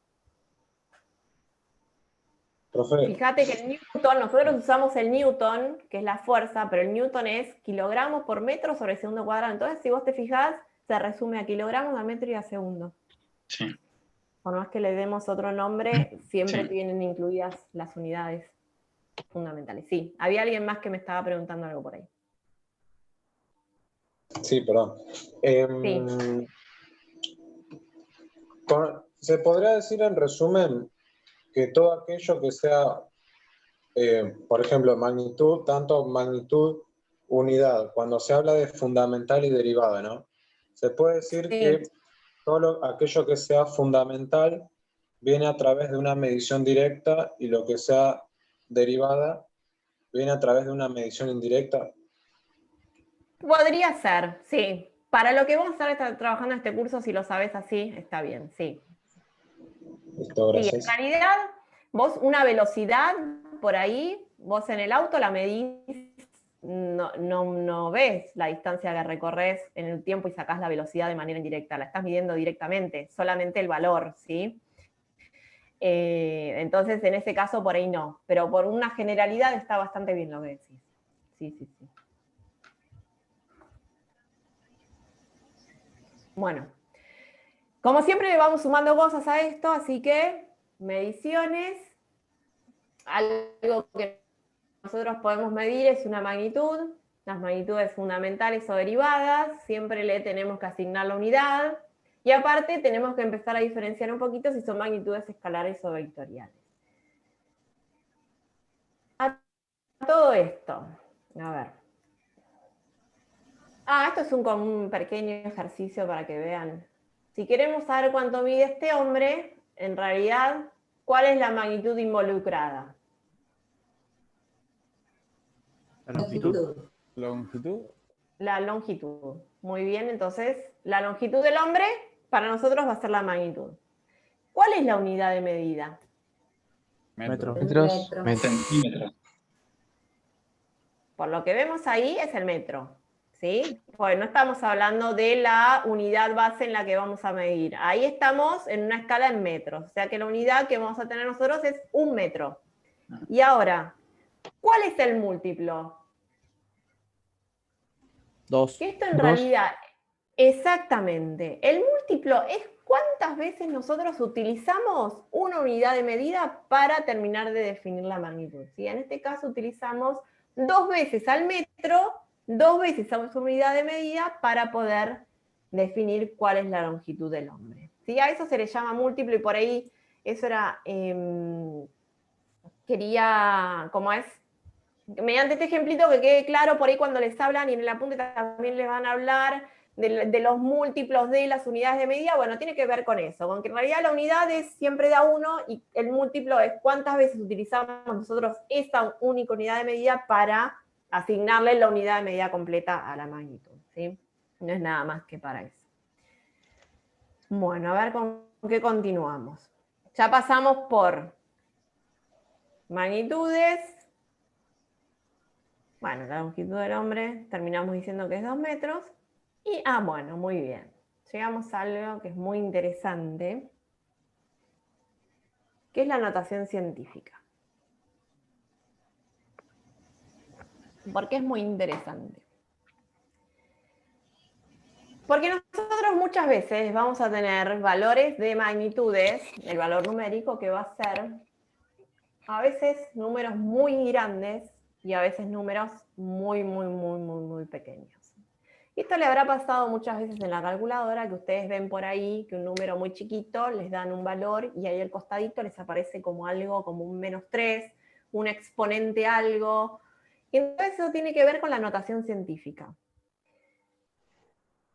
Profe, Fíjate que el Newton, nosotros usamos el Newton, que es la fuerza, pero el Newton es kilogramos por metro sobre segundo cuadrado. Entonces, si vos te fijás, se resume a kilogramos, a metro y a segundo. Sí. Por más que le demos otro nombre, siempre Sí. tienen incluidas las unidades fundamentales. Sí, había alguien más que me estaba preguntando algo por ahí. sí, perdón. Sí. ¿Se podría decir en resumen que todo aquello que sea, por ejemplo, magnitud, tanto magnitud, unidad, cuando se habla de fundamental y derivada, ¿no? Se puede decir que todo aquello que sea fundamental viene a través de una medición directa y lo que sea derivada viene a través de una medición indirecta. Podría ser, sí. Para lo que vamos a estar trabajando en este curso, si lo sabes así, está bien, sí. Listo, Sí, en gracias. realidad, vos una velocidad por ahí, vos en el auto la medís, no ves la distancia que recorres en el tiempo y sacás la velocidad de manera indirecta, la estás midiendo directamente, solamente el valor, ¿sí? Entonces, en ese caso, por ahí no, pero por una generalidad está bastante bien lo que decís. Sí, sí, sí. Bueno, como siempre le vamos sumando cosas a esto, así que mediciones, algo que nosotros podemos medir es una magnitud, las magnitudes fundamentales o derivadas, siempre le tenemos que asignar la unidad, y aparte tenemos que empezar a diferenciar un poquito si son magnitudes escalares o vectoriales. A todo esto, a ver. Esto es un pequeño ejercicio para que vean. Si queremos saber cuánto mide este hombre, en realidad, ¿cuál es la magnitud involucrada? ¿La longitud? ¿Longitud? La longitud. Muy bien, entonces, la longitud del hombre para nosotros va a ser la magnitud. ¿Cuál es la unidad de medida? Metro. Metros. Centímetros. Por lo que vemos ahí es el metro. ¿Sí? Pues no estamos hablando de la unidad base en la que vamos a medir. Ahí estamos en una escala en metros. O sea que la unidad que vamos a tener nosotros es 1 metro. Y ahora, ¿cuál es el múltiplo? 2. Que esto en realidad, exactamente. El múltiplo es cuántas veces nosotros utilizamos una unidad de medida para terminar de definir la magnitud. ¿Sí? En este caso utilizamos 2 veces al metro, 2 veces a su unidad de medida para poder definir cuál es la longitud del hombre. ¿Sí? A eso se le llama múltiplo y por ahí eso era, como es, mediante este ejemplito que quede claro por ahí cuando les hablan y en el apunte también les van a hablar de los múltiplos de las unidades de medida, bueno, tiene que ver con eso, con que en realidad la unidad es siempre da 1 y el múltiplo es cuántas veces utilizamos nosotros esa única unidad de medida para asignarle la unidad de medida completa a la magnitud, ¿sí? No es nada más que para eso. Bueno, a ver con qué continuamos. Ya pasamos por magnitudes. Bueno, la longitud del hombre terminamos diciendo que es 2 metros. Y, bueno, muy bien. Llegamos a algo que es muy interesante, que es la notación científica. ¿Por qué es muy interesante? Porque nosotros muchas veces vamos a tener valores de magnitudes, el valor numérico que va a ser a veces números muy grandes y a veces números muy pequeños. Y esto le habrá pasado muchas veces en la calculadora, que ustedes ven por ahí que un número muy chiquito les dan un valor y ahí al costadito les aparece como algo, como un -3, un exponente algo. Y entonces eso tiene que ver con la notación científica.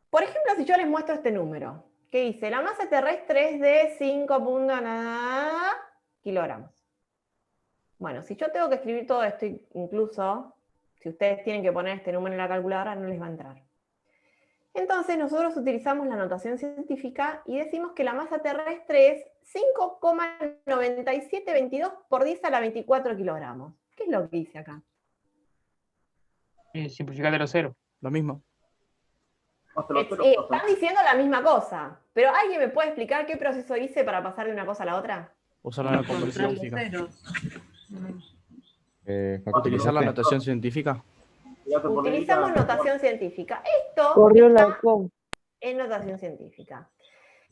Por ejemplo, si yo les muestro este número, que dice, la masa terrestre es de 5 kilogramos. Bueno, si yo tengo que escribir todo esto, incluso, si ustedes tienen que poner este número en la calculadora, no les va a entrar. Entonces nosotros utilizamos la notación científica y decimos que la masa terrestre es 5,9722 por 10 a la 24 kilogramos. ¿Qué es lo que dice acá? Simplificar de los ceros. Lo mismo. Están diciendo la misma cosa, pero ¿alguien me puede explicar qué proceso hice para pasar de una cosa a la otra? Usar la conversión científica. Facundo, Utilizar la ¿usted? notación científica. Utilizamos notación científica. Esto Corrió la com. es notación científica.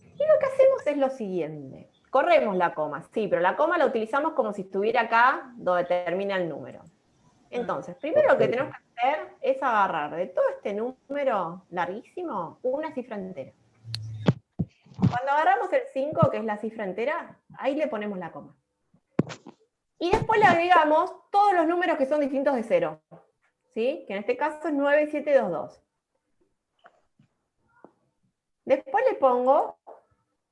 Y lo que hacemos es lo siguiente. Corremos la coma, sí, pero la coma la utilizamos como si estuviera acá donde termina el número. Entonces, primero lo que tenemos que hacer es agarrar de todo este número larguísimo una cifra entera. Cuando agarramos el 5, que es la cifra entera, ahí le ponemos la coma. Y después le agregamos todos los números que son distintos de 0. ¿Sí? Que en este caso es 9722. Después le pongo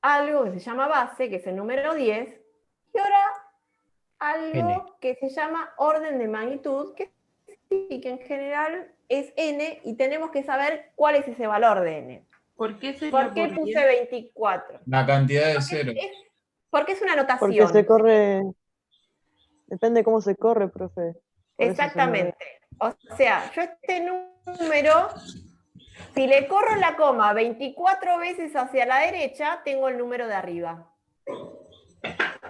algo que se llama base, que es el número 10, y ahora algo que se llama orden de magnitud, que sí, que en general es n, y tenemos que saber cuál es ese valor de n. ¿Por qué puse 24? La cantidad de ceros. Porque es una notación. Porque se corre. Depende de cómo se corre, profe. Por eso Exactamente. O sea, yo este número, si le corro la coma 24 veces hacia la derecha, tengo el número de arriba.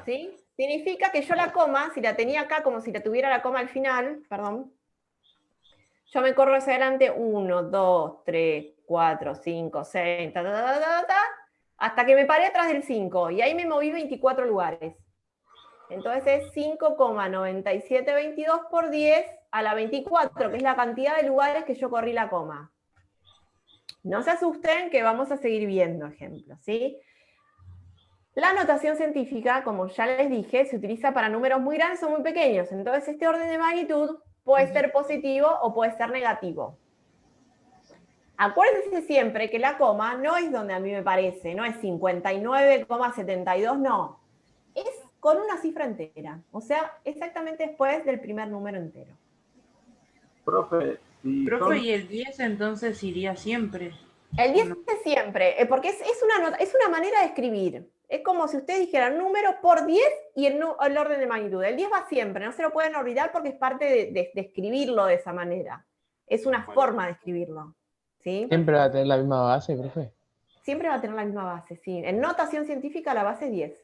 ¿Sí? Significa que yo la coma, si la tenía acá como si la tuviera la coma al final, perdón, yo me corro hacia adelante 1, 2, 3, 4, 5, 6, hasta que me paré atrás del 5, y ahí me moví 24 lugares. Entonces es 5,9722 por 10 a la 24, que es la cantidad de lugares que yo corrí la coma. No se asusten que vamos a seguir viendo ejemplos, ¿sí? La notación científica, como ya les dije, se utiliza para números muy grandes o muy pequeños. Entonces este orden de magnitud puede ser positivo o puede ser negativo. Acuérdense siempre que la coma no es donde a mí me parece, no es 59,72, no. Es con una cifra entera, o sea, exactamente después del primer número entero. Profe, y el 10 entonces iría siempre. El 10 es siempre, porque es una manera de escribir. Es como si ustedes dijeran número por 10 y el orden de magnitud. El 10 va siempre, no se lo pueden olvidar porque es parte de escribirlo de esa manera. Es una forma de escribirlo. ¿Sí? ¿Siempre va a tener la misma base, profe? Siempre va a tener la misma base, sí. En notación científica la base es 10.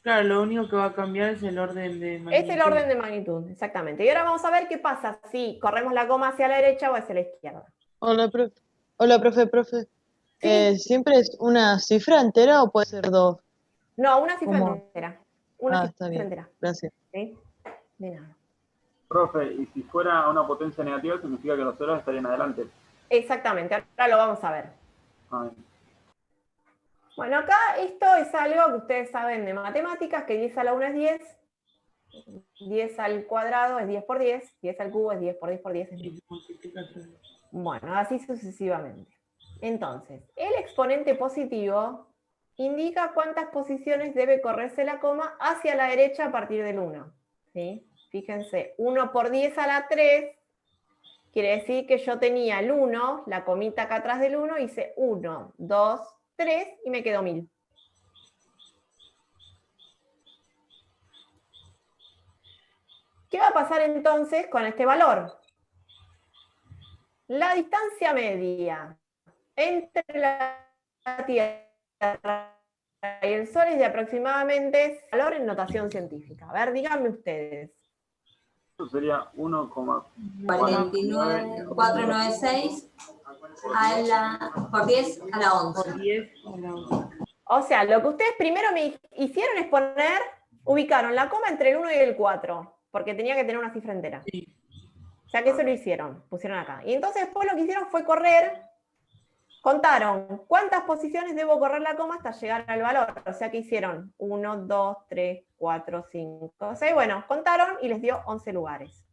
Claro, lo único que va a cambiar es el orden de magnitud. Es el orden de magnitud, exactamente. Y ahora vamos a ver qué pasa si corremos la coma hacia la derecha o hacia la izquierda. Hola, profe. Hola, profe. Sí. ¿Siempre es una cifra entera o puede ser dos? No, una cifra ¿Cómo? entera. Una está cifra bien. entera. Gracias. ¿Sí? De nada. Profe, y si fuera una potencia negativa, significa que los ceros estarían adelante. Exactamente, ahora lo vamos a ver. Ay. Bueno, acá esto es algo que ustedes saben de matemáticas, que 10 a la 1 es 10, 10 al cuadrado es 10 por 10, 10 al cubo es 10 por 10 por 10 es 10. Bueno, así sucesivamente. Entonces, el exponente positivo indica cuántas posiciones debe correrse la coma hacia la derecha a partir del 1. ¿Sí? Fíjense, 1 por 10 a la 3 quiere decir que yo tenía el 1, la comita acá atrás del 1, hice 1, 2, 3 y me quedó 1000. ¿Qué va a pasar entonces con este valor? La distancia media entre la Tierra y el Sol es de aproximadamente valor en notación científica. A ver, díganme ustedes. Eso sería 496 por 10 a la 11. O sea, lo que ustedes primero me hicieron es ubicaron la coma entre el 1 y el 4, porque tenía que tener una cifra entera. O sea que eso lo hicieron, pusieron acá. Y entonces después lo que hicieron fue contaron cuántas posiciones debo correr la coma hasta llegar al valor. O sea que hicieron 1, 2, 3, 4, 5, 6. Bueno, contaron y les dio 11 lugares.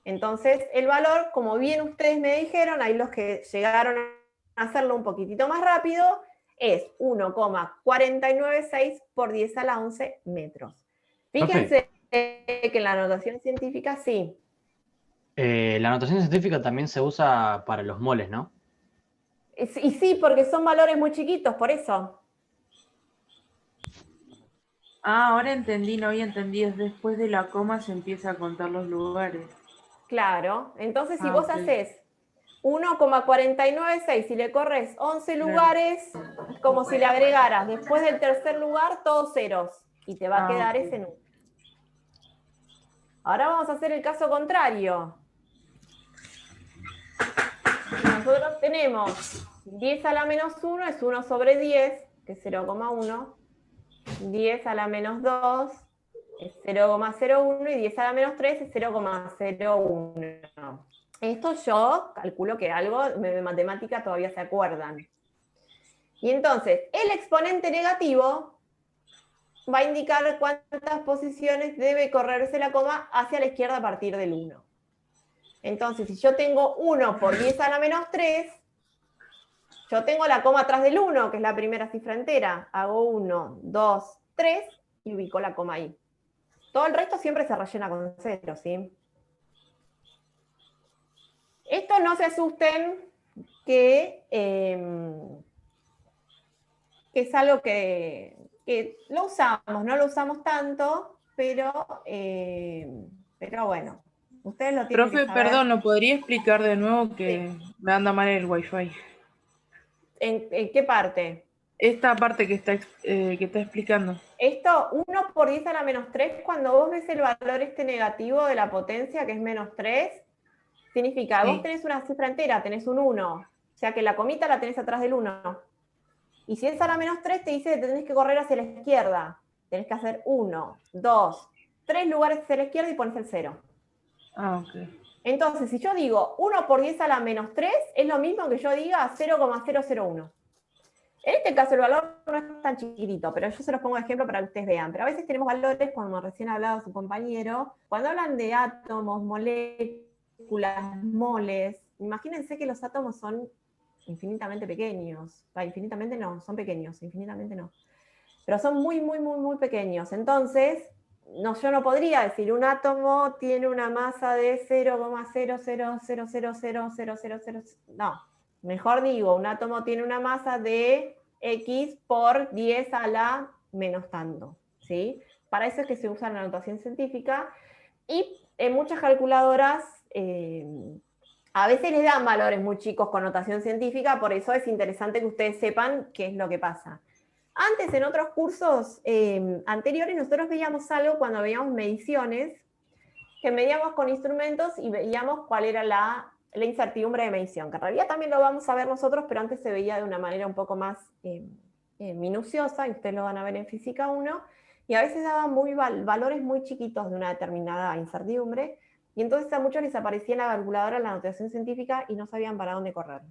Entonces el valor, como bien ustedes me dijeron, ahí los que llegaron a hacerlo un poquitito más rápido, es 1,496 por 10 a la 11 metros. Fíjense que en la notación científica sí. La notación científica también se usa para los moles, ¿no? Y sí, porque son valores muy chiquitos, por eso. Ah, ahora entendí, no había entendido. Después de la coma se empieza a contar los lugares. Claro, entonces si Ah, vos ok. haces 1,496 y le corres 11 lugares, es como si le agregaras después del tercer lugar todos ceros y te va a quedar ok. ese número. Ahora vamos a hacer el caso contrario. Nosotros tenemos 10 a la menos 1 es 1 sobre 10, que es 0,1. 10 a la menos 2 es 0,01 y 10 a la menos 3 es 0,01. Esto yo calculo que algo de matemática todavía se acuerdan. Y entonces, el exponente negativo va a indicar cuántas posiciones debe correrse la coma hacia la izquierda a partir del 1. Entonces, si yo tengo 1 por 10 a la menos 3, yo tengo la coma atrás del 1, que es la primera cifra entera. Hago 1, 2, 3 y ubico la coma ahí. Todo el resto siempre se rellena con 0, ¿sí? Esto no se asusten que es algo que lo usamos, no lo usamos tanto, pero bueno, ustedes lo tienen Profe, que saber. perdón, ¿lo podría explicar de nuevo que me anda mal el wifi? ¿En qué parte? Esta parte que está explicando. Esto, 1 por 10 a la menos 3, cuando vos ves el valor negativo de la potencia, que es menos 3, significa, Sí. vos tenés una cifra entera, tenés un 1, o sea que la comita la tenés atrás del 1. Y si es a la menos 3, te dice que tenés que correr hacia la izquierda. Tenés que hacer 1, 2, 3 lugares hacia la izquierda y pones el 0. Ah, ok. Entonces, si yo digo 1 por 10 a la menos 3, es lo mismo que yo diga 0,001. En este caso el valor no es tan chiquitito, pero yo se los pongo de ejemplo para que ustedes vean. Pero a veces tenemos valores, como recién hablaba su compañero, cuando hablan de átomos, moléculas, moles, imagínense que los átomos son infinitamente pequeños. Infinitamente no, son pequeños, infinitamente no. Pero son muy, muy, muy, muy pequeños. Entonces, yo no podría decir, un átomo tiene una masa de 0,000000000. No, mejor digo, un átomo tiene una masa de X por 10 a la menos tanto, ¿sí? Para eso es que se usa la notación científica, y en muchas calculadoras a veces les dan valores muy chicos con notación científica, por eso es interesante que ustedes sepan qué es lo que pasa. Antes, en otros cursos anteriores, nosotros veíamos algo cuando veíamos mediciones, que medíamos con instrumentos y veíamos cuál era la incertidumbre de medición, que en realidad también lo vamos a ver nosotros, pero antes se veía de una manera un poco más minuciosa, y ustedes lo van a ver en Física 1, y a veces daban valores muy chiquitos de una determinada incertidumbre, y entonces a muchos les aparecía en la calculadora la notación científica y no sabían para dónde correr.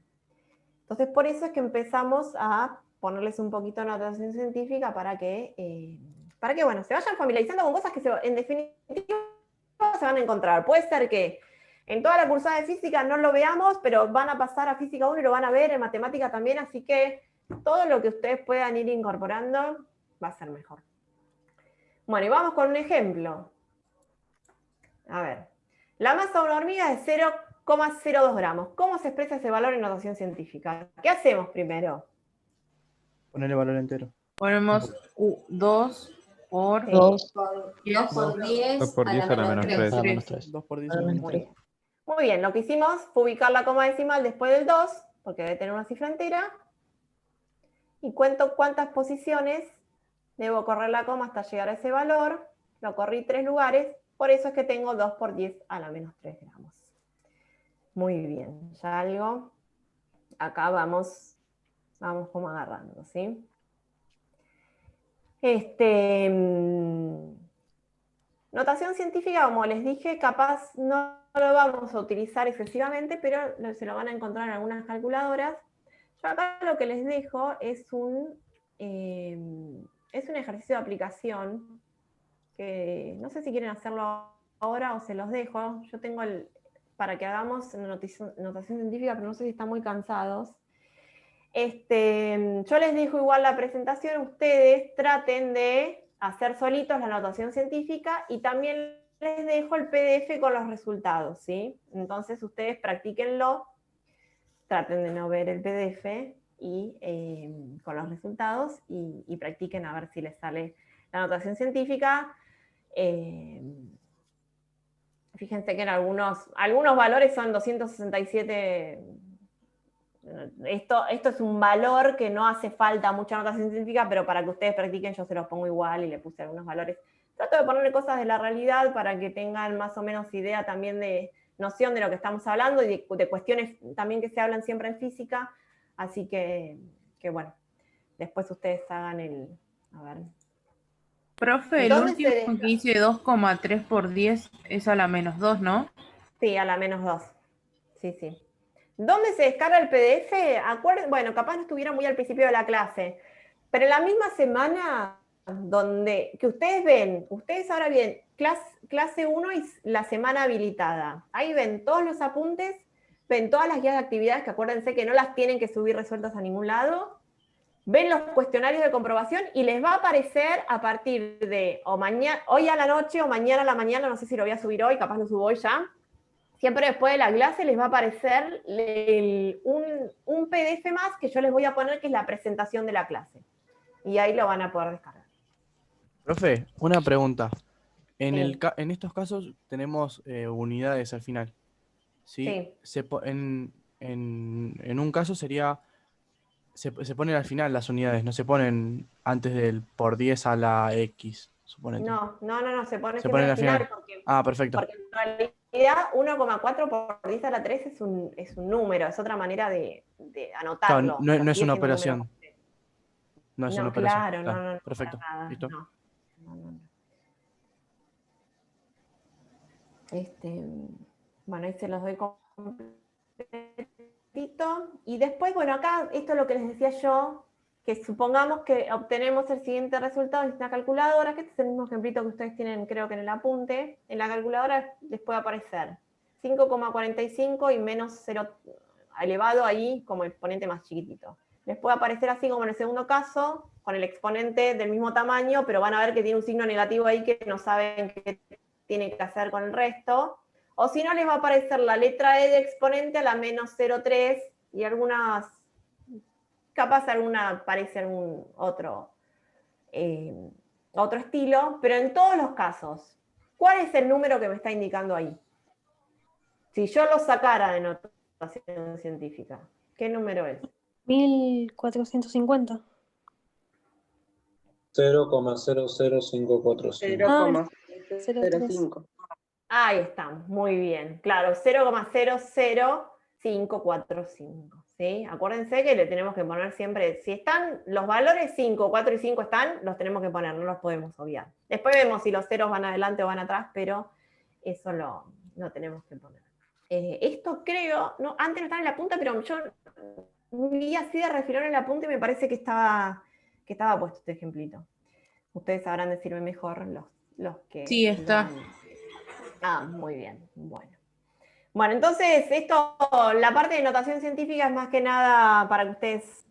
Entonces por eso es que empezamos a ponerles un poquito de notación científica para que bueno, se vayan familiarizando con cosas que en definitiva se van a encontrar. Puede ser que en toda la cursada de física no lo veamos, pero van a pasar a Física 1 y lo van a ver, en matemática también, así que todo lo que ustedes puedan ir incorporando va a ser mejor. Bueno, y vamos con un ejemplo. A ver, la masa de una hormiga es 0,02 gramos. ¿Cómo se expresa ese valor en notación científica? ¿Qué hacemos primero? Ponerle valor entero. Ponemos 2 por 2 por 10 2 por 10 a la menos 3. A la menos 3. 2 por 10 a la menos 3. Muy bien, lo que hicimos fue ubicar la coma decimal después del 2, porque debe tener una cifra entera, y cuento cuántas posiciones debo correr la coma hasta llegar a ese valor. Lo corrí 3 lugares, por eso es que tengo 2 por 10 a la menos 3 gramos. Muy bien, ya algo. Acá vamos como agarrando, ¿sí? Notación científica, como les dije, capaz no lo vamos a utilizar excesivamente, pero se lo van a encontrar en algunas calculadoras. Yo acá lo que les dejo es un ejercicio de aplicación, que no sé si quieren hacerlo ahora o se los dejo. Yo tengo para que hagamos notación científica, pero no sé si están muy cansados. Yo les dejo igual la presentación, ustedes traten de hacer solitos la notación científica, y también les dejo el PDF con los resultados, ¿sí? Entonces ustedes practíquenlo, traten de no ver el PDF y con los resultados, y practiquen a ver si les sale la notación científica. Fíjense que en algunos valores son 267. Esto es un valor que no hace falta mucha notación científica, pero para que ustedes practiquen yo se los pongo igual y le puse algunos valores. Trato de ponerle cosas de la realidad para que tengan más o menos idea también de noción de lo que estamos hablando y de cuestiones también que se hablan siempre en física. Así que bueno, después ustedes hagan a ver. Profe, el último que hice 2,3 por 10 es a la -2, ¿no? Sí, a la -2. Sí. ¿Dónde se descarga el PDF? Bueno, capaz no estuviera muy al principio de la clase, pero en la misma semana que ustedes ahora ven clase 1 y la semana habilitada. Ahí ven todos los apuntes, ven todas las guías de actividades, que acuérdense que no las tienen que subir resueltas a ningún lado. Ven los cuestionarios de comprobación y les va a aparecer a partir de hoy a la noche o mañana a la mañana, no sé si lo voy a subir hoy, capaz lo subo hoy ya. Siempre después de la clase les va a aparecer un PDF más que yo les voy a poner, que es la presentación de la clase. Y ahí lo van a poder descargar. Profe, una pregunta. En Sí. estos casos tenemos unidades al final. ¿Sí? Sí. En un caso sería... Se ponen al final las unidades, no se ponen antes del por 10 a la X, suponete. No, se pone Se siempre ponen al al final. Porque, Perfecto. porque en realidad 1,4 por 10 a la 3 es un número, es otra manera de anotarlo. Claro, no es sigue una siendo un número operación. completo. No es una operación. Claro, no, Perfecto. para nada, Listo. no. Bueno, ahí se los doy completito. Y después, bueno, acá, esto es lo que les decía yo, que supongamos que obtenemos el siguiente resultado en una calculadora, que este es el mismo ejemplito que ustedes tienen, creo que en el apunte. En la calculadora les puede aparecer 5,45 y menos 0 elevado ahí como exponente más chiquitito. Les puede aparecer así como en el segundo caso, con el exponente del mismo tamaño, pero van a ver que tiene un signo negativo ahí que no saben qué tiene que hacer con el resto. O si no, les va a aparecer la letra E de exponente a la menos 0,3 y algunas, capaz aparece algún otro estilo, pero en todos los casos, ¿cuál es el número que me está indicando ahí? Si yo lo sacara de notación científica, ¿qué número es? 1450. 0,00545. 0,05. Ahí estamos, muy bien. Claro, 0,00545. ¿Sí? Acuérdense que le tenemos que poner siempre, si están los valores 5, 4 y 5 están, los tenemos que poner, no los podemos obviar. Después vemos si los ceros van adelante o van atrás, pero eso lo tenemos que poner. Esto creo, antes no estaba en la punta, pero yo vi así de refilón en la punta y me parece que estaba puesto este ejemplito. Ustedes sabrán decirme mejor los que... Sí, está. Muy bien, bueno. Bueno, entonces la parte de notación científica es más que nada para que ustedes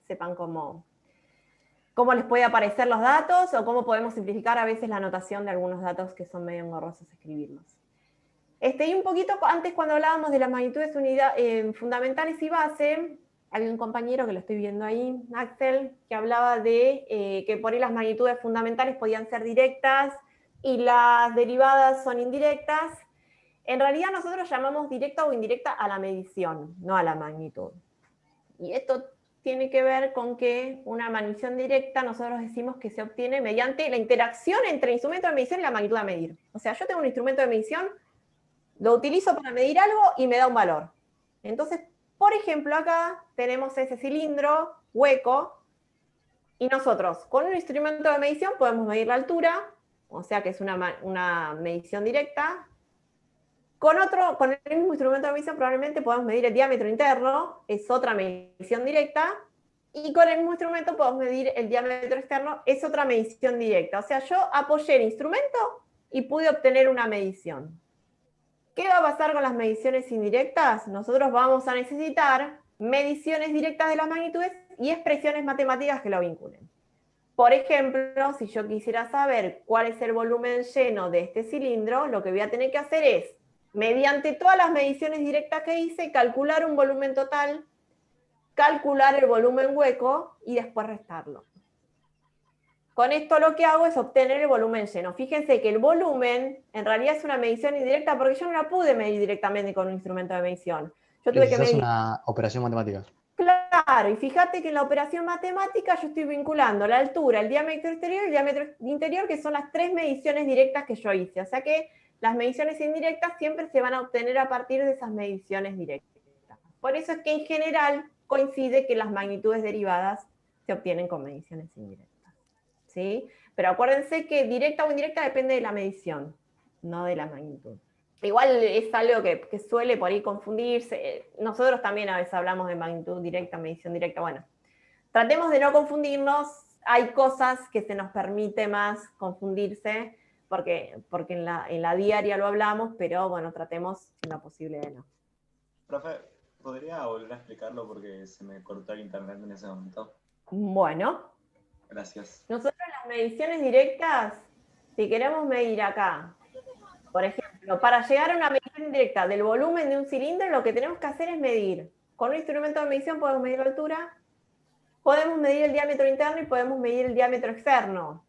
sepan cómo les puede aparecer los datos o cómo podemos simplificar a veces la notación de algunos datos que son medio engorrosos escribirlos. Y un poquito antes, cuando hablábamos de las magnitudes fundamentales y base, había un compañero que lo estoy viendo ahí, Axel, que hablaba de que por ahí las magnitudes fundamentales podían ser directas y las derivadas son indirectas. En realidad nosotros llamamos directa o indirecta a la medición, no a la magnitud. Y esto tiene que ver con que una medición directa nosotros decimos que se obtiene mediante la interacción entre el instrumento de medición y la magnitud a medir. O sea, yo tengo un instrumento de medición, lo utilizo para medir algo y me da un valor. Entonces, por ejemplo, acá tenemos ese cilindro hueco y nosotros con un instrumento de medición podemos medir la altura, o sea que es una medición directa. Con el mismo instrumento de medición probablemente podemos medir el diámetro interno, es otra medición directa, y con el mismo instrumento podemos medir el diámetro externo, es otra medición directa. O sea, yo apoyé el instrumento y pude obtener una medición. ¿Qué va a pasar con las mediciones indirectas? Nosotros vamos a necesitar mediciones directas de las magnitudes y expresiones matemáticas que lo vinculen. Por ejemplo, si yo quisiera saber cuál es el volumen lleno de este cilindro, lo que voy a tener que hacer es, mediante todas las mediciones directas que hice, calcular un volumen total, calcular el volumen hueco y después restarlo. con esto lo que hago es obtener el volumen lleno. Fíjense que el volumen en realidad es una medición indirecta porque yo no la pude medir directamente con un instrumento de medición. Yo tuve que Quizás medir. una operación matemática. Claro, y fíjate que en la operación matemática yo estoy vinculando la altura, el diámetro exterior y el diámetro interior, que son las 3 mediciones directas que yo hice. O sea que las mediciones indirectas siempre se van a obtener a partir de esas mediciones directas. Por eso es que en general coincide que las magnitudes derivadas se obtienen con mediciones indirectas. ¿Sí? Pero acuérdense que directa o indirecta depende de la medición, no de la magnitud. Igual es algo que suele por ahí confundirse. Nosotros también a veces hablamos de magnitud directa, medición directa. Bueno, tratemos de no confundirnos. Hay cosas que se nos permite más confundirse, porque en la diaria lo hablamos, pero bueno, tratemos en lo posible de no. Profe, ¿podría volver a explicarlo porque se me cortó el internet en ese momento? Bueno. Gracias. Nosotros las mediciones directas, si queremos medir acá, por ejemplo, para llegar a una medición indirecta del volumen de un cilindro, lo que tenemos que hacer es medir. Con un instrumento de medición podemos medir la altura, podemos medir el diámetro interno y podemos medir el diámetro externo.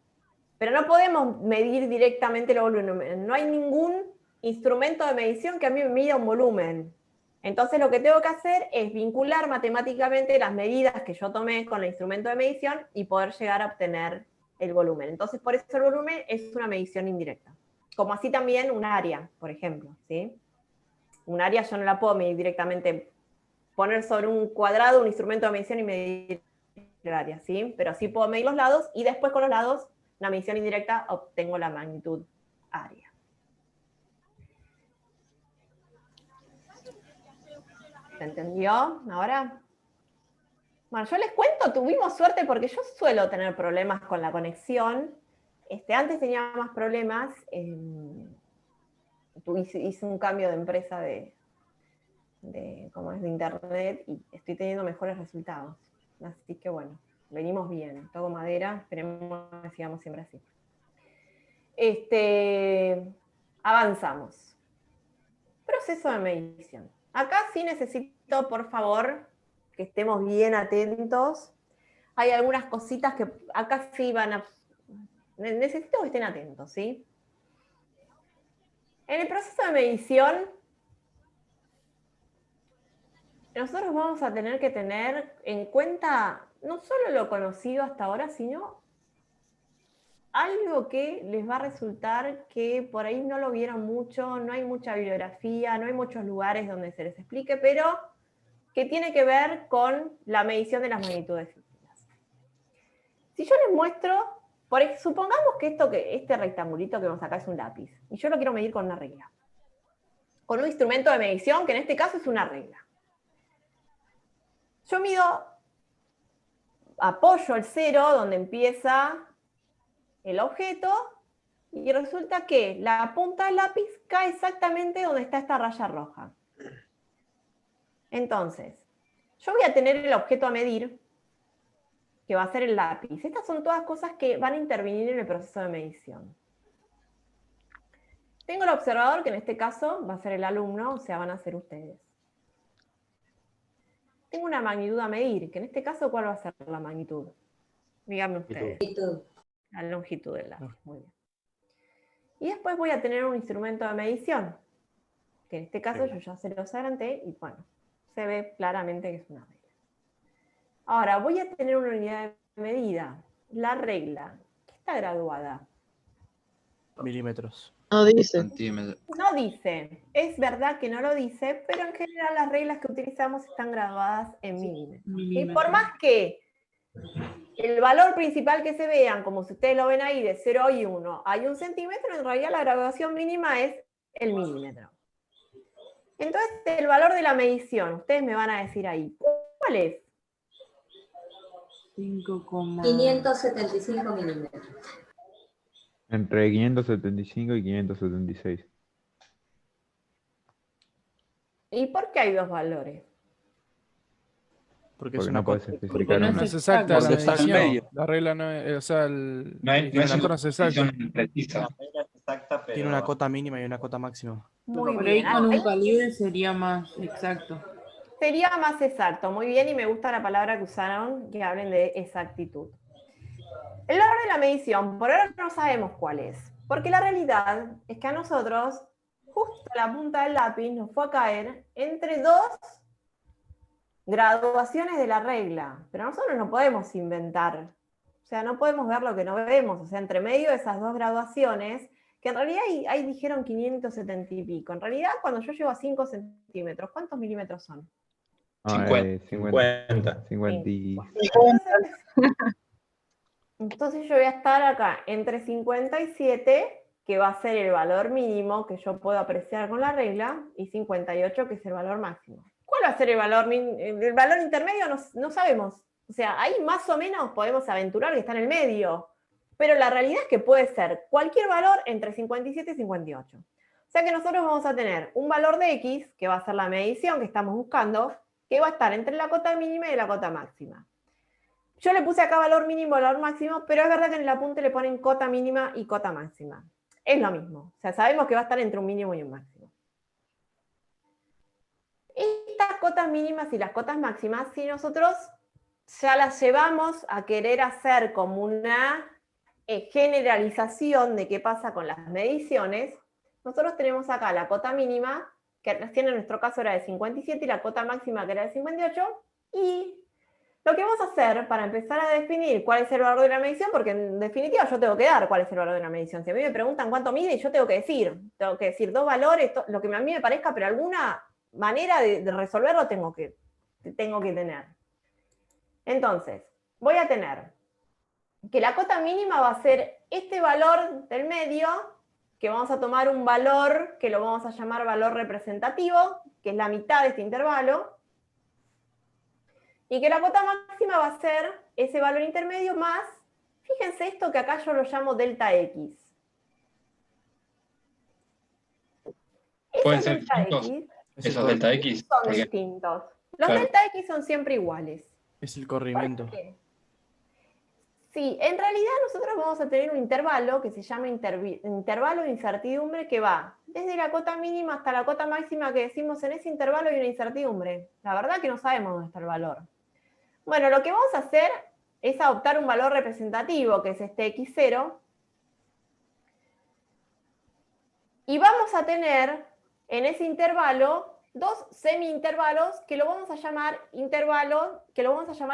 Pero no podemos medir directamente el volumen. No hay ningún instrumento de medición que a mí me mida un volumen. Entonces lo que tengo que hacer es vincular matemáticamente las medidas que yo tomé con el instrumento de medición y poder llegar a obtener el volumen. Entonces por eso el volumen es una medición indirecta. Como así también un área, por ejemplo, ¿sí? Un área yo no la puedo medir directamente, poner sobre un cuadrado un instrumento de medición y medir el área, ¿sí? Pero sí puedo medir los lados y después con los lados, una medición indirecta, obtengo la magnitud área. ¿Se entendió ahora? Bueno, yo les cuento, tuvimos suerte porque yo suelo tener problemas con la conexión. Antes tenía más problemas. Hice un cambio de empresa de internet y estoy teniendo mejores resultados. Así que bueno, venimos bien. Toco madera, esperemos que sigamos siempre así. Avanzamos. Proceso de medición. Acá sí necesito, por favor, que estemos bien atentos. Hay algunas cositas que acá sí van a... Necesito que estén atentos, ¿sí? En el proceso de medición, nosotros vamos a tener que tener en cuenta no solo lo conocido hasta ahora, sino algo que les va a resultar que por ahí no lo vieron mucho, no hay mucha bibliografía, no hay muchos lugares donde se les explique, pero que tiene que ver con la medición de las magnitudes físicas. Si yo les muestro, supongamos que este rectangulito que vemos acá es un lápiz, y yo lo quiero medir con una regla. Con un instrumento de medición, que en este caso es una regla. Yo mido, apoyo el 0 donde empieza el objeto, y resulta que la punta del lápiz cae exactamente donde está esta raya roja. Entonces, yo voy a tener el objeto a medir, que va a ser el lápiz. Estas son todas cosas que van a intervenir en el proceso de medición. Tengo el observador, que en este caso va a ser el alumno, o sea, van a ser ustedes. Tengo una magnitud a medir, que en este caso, ¿cuál va a ser la magnitud? Díganme ustedes. La longitud del lápiz, muy bien. Y después voy a tener un instrumento de medición, que en este caso yo ya se los adelanté, y bueno, se ve claramente que es una regla. Ahora, voy a tener una unidad de medida. La regla, ¿qué está graduada? Milímetros. No dice. No dice. Es verdad que no lo dice, pero en general las reglas que utilizamos están graduadas en milímetros. Y por más que el valor principal que se vean, como si ustedes lo ven ahí, de 0 y 1, hay 1 centímetro, en realidad la graduación mínima es el milímetro. Entonces, el valor de la medición, ustedes me van a decir ahí, ¿cuál es? 575 milímetros. Entre 575 y 576. ¿Y por qué hay dos valores? Porque no puedes especificar No una. es exacta la Porque está en medición. medio. La regla no es, o sea, No es una no es exacta. medición precisa. Exacta, pero... Tiene una cota mínima y una cota máxima. Muy Por ahí bien. con un calibre sería más exacto. Sería más exacto, muy bien, y me gusta la palabra que usaron, que hablen de exactitud. El valor de la medición, por ahora no sabemos cuál es, porque la realidad es que a nosotros, justo la punta del lápiz nos fue a caer entre dos graduaciones de la regla, pero nosotros no podemos inventar, o sea, no podemos ver lo que no vemos, o sea, entre medio de esas dos graduaciones, que en realidad ahí dijeron 570 y pico, en realidad cuando yo llego a 5 centímetros, ¿cuántos milímetros son? 50. Entonces yo voy a estar acá entre 57, que va a ser el valor mínimo que yo puedo apreciar con la regla, y 58, que es el valor máximo. ¿Cuál va a ser el valor intermedio? No sabemos. O sea, ahí más o menos podemos aventurar que está en el medio. Pero la realidad es que puede ser cualquier valor entre 57 y 58. O sea que nosotros vamos a tener un valor de X, que va a ser la medición que estamos buscando, que va a estar entre la cota mínima y la cota máxima. Yo le puse acá valor mínimo, valor máximo, pero es verdad que en el apunte le ponen cota mínima y cota máxima. Es lo mismo. O sea, sabemos que va a estar entre un mínimo y un máximo. Estas cotas mínimas y las cotas máximas, si nosotros ya las llevamos a querer hacer como una generalización de qué pasa con las mediciones, nosotros tenemos acá la cota mínima, que recién en nuestro caso era de 57, y la cota máxima que era de 58, y lo que vamos a hacer para empezar a definir cuál es el valor de la medición, porque en definitiva yo tengo que dar cuál es el valor de la medición. Si a mí me preguntan cuánto mide, yo tengo que decir dos valores, lo que a mí me parezca, pero alguna manera de resolverlo tengo que tener. Entonces, voy a tener que la cota mínima va a ser este valor del medio, que vamos a tomar un valor que lo vamos a llamar valor representativo, que es la mitad de este intervalo, y que la cota máxima va a ser ese valor intermedio más, fíjense esto que acá yo lo llamo delta X. Pueden ser distintos. Esos delta X son distintos. Los delta X son siempre iguales. Es el corrimiento. ¿Por qué? Sí, en realidad nosotros vamos a tener un intervalo que se llama intervalo de incertidumbre, que va desde la cota mínima hasta la cota máxima, que decimos en ese intervalo hay una incertidumbre. La verdad que no sabemos dónde está el valor. Bueno, lo que vamos a hacer es adoptar un valor representativo, que es este X0, y vamos a tener en ese intervalo dos semi-intervalos que lo vamos a llamar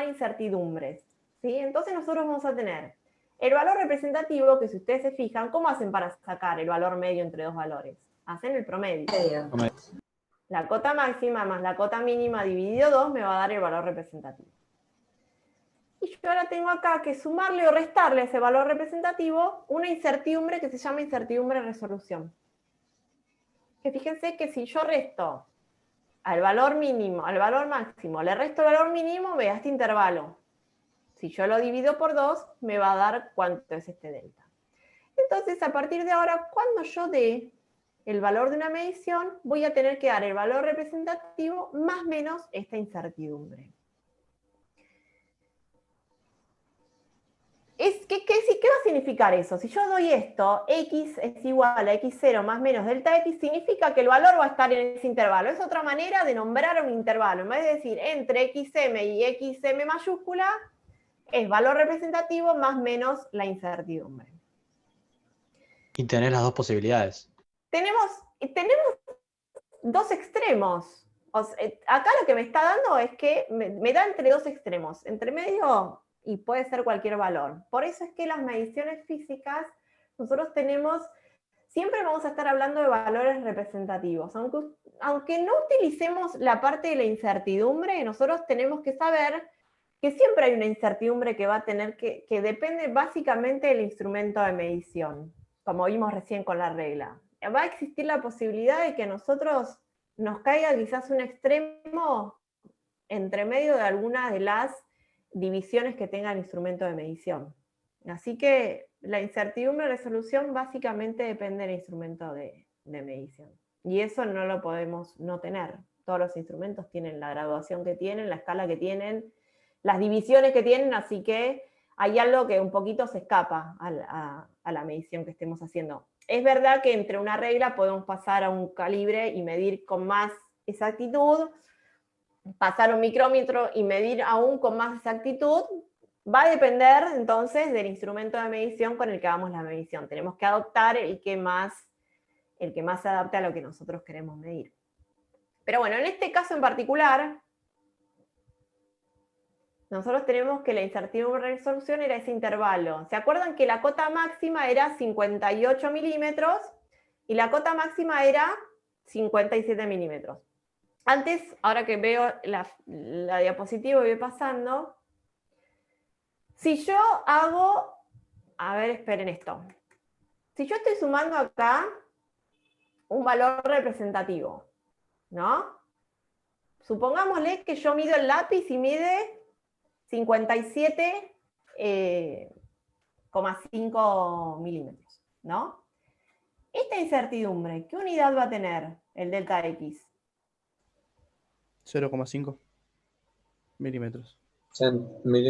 incertidumbres. ¿Sí? Entonces nosotros vamos a tener el valor representativo, que si ustedes se fijan, ¿cómo hacen para sacar el valor medio entre dos valores? Hacen el promedio. La cota máxima más la cota mínima dividido 2 me va a dar el valor representativo. Y yo ahora tengo acá que sumarle o restarle a ese valor representativo una incertidumbre que se llama incertidumbre de resolución. Que fíjense que si yo resto al valor mínimo, al valor máximo, le resto el valor mínimo, vea este intervalo. Si yo lo divido por 2, me va a dar cuánto es este delta. Entonces, a partir de ahora, cuando yo dé el valor de una medición, voy a tener que dar el valor representativo más menos esta incertidumbre. ¿Qué va a significar eso? Si yo doy esto, X es igual a X0 más menos delta X, significa que el valor va a estar en ese intervalo. Es otra manera de nombrar un intervalo. En vez de decir entre XM y XM mayúscula, es valor representativo más menos la incertidumbre. Y tener las dos posibilidades. Tenemos dos extremos. Acá lo que me está dando es que me da entre dos extremos. Entre medio, y puede ser cualquier valor. Por eso es que las mediciones físicas, nosotros siempre vamos a estar hablando de valores representativos. Aunque no utilicemos la parte de la incertidumbre, nosotros tenemos que saber que siempre hay una incertidumbre que va a tener que depende básicamente del instrumento de medición, como vimos recién con la regla. Va a existir la posibilidad de que a nosotros nos caiga quizás un extremo entre medio de alguna de las divisiones que tenga el instrumento de medición. Así que la incertidumbre de resolución básicamente depende del instrumento de medición. Y eso no lo podemos no tener. Todos los instrumentos tienen la graduación que tienen, la escala que tienen, las divisiones que tienen, así que hay algo que un poquito se escapa a la medición que estemos haciendo. Es verdad que entre una regla podemos pasar a un calibre y medir con más exactitud, pasar a un micrómetro y medir aún con más exactitud, Va a depender entonces del instrumento de medición con el que hagamos la medición. Tenemos que adoptar el que más se adapte a lo que nosotros queremos medir. Pero bueno, en este caso en particular, nosotros tenemos que la incertidumbre de resolución era ese intervalo. ¿Se acuerdan que la cota máxima era 58 milímetros y la cota máxima era 57 milímetros? Antes, ahora que veo la diapositiva y voy pasando, si yo hago, a ver, esperen esto. Si yo estoy sumando acá un valor representativo, ¿no? Supongámosle que yo mido el lápiz y mide 57,5 milímetros, ¿no? Esta incertidumbre, ¿qué unidad va a tener el delta X? 0,5 milímetros.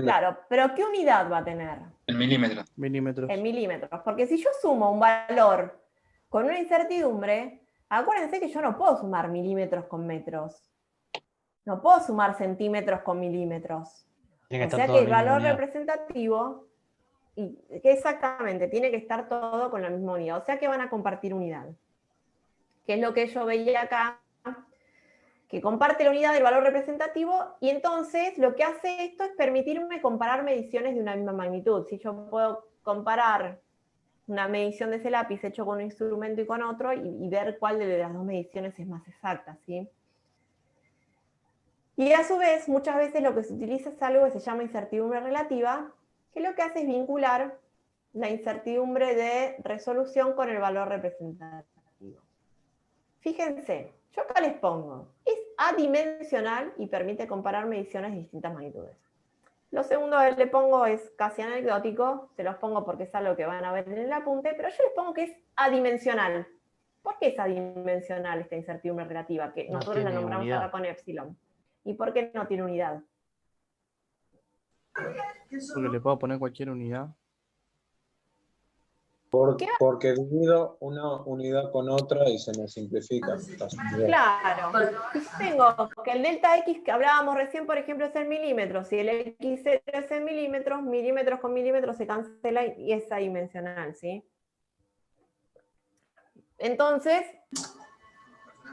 Claro, pero ¿qué unidad va a tener? En milímetros. Milímetros. En milímetros. Porque si yo sumo un valor con una incertidumbre, acuérdense que yo no puedo sumar milímetros con metros. No puedo sumar centímetros con milímetros. Tiene que O estar sea todo que en el la misma valor unidad. representativo, que exactamente, tiene que estar todo con la misma unidad. O sea que van a compartir unidad. Que es lo que yo veía acá, que comparte la unidad del valor representativo, y entonces lo que hace esto es permitirme comparar mediciones de una misma magnitud. Si yo puedo comparar una medición de ese lápiz hecho con un instrumento y con otro, y ver cuál de las dos mediciones es más exacta, ¿sí? Y a su vez, muchas veces lo que se utiliza es algo que se llama incertidumbre relativa, que lo que hace es vincular la incertidumbre de resolución con el valor representativo. Fíjense, yo acá les pongo, es adimensional y permite comparar mediciones de distintas magnitudes. Lo segundo que le pongo es casi anecdótico, se los pongo porque es algo que van a ver en el apunte, pero yo les pongo que es adimensional. ¿Por qué es adimensional esta incertidumbre relativa? Que No nosotros la tiene nombramos unidad. ahora con epsilon. ¿Y por qué no tiene unidad? Porque le puedo poner cualquier unidad. Porque divido una unidad con otra y se me simplifica. Claro. Si yo tengo que el delta X que hablábamos recién, por ejemplo, es en milímetros, si el X0 es en milímetros, milímetros con milímetros se cancela y es adimensional, ¿sí? Entonces,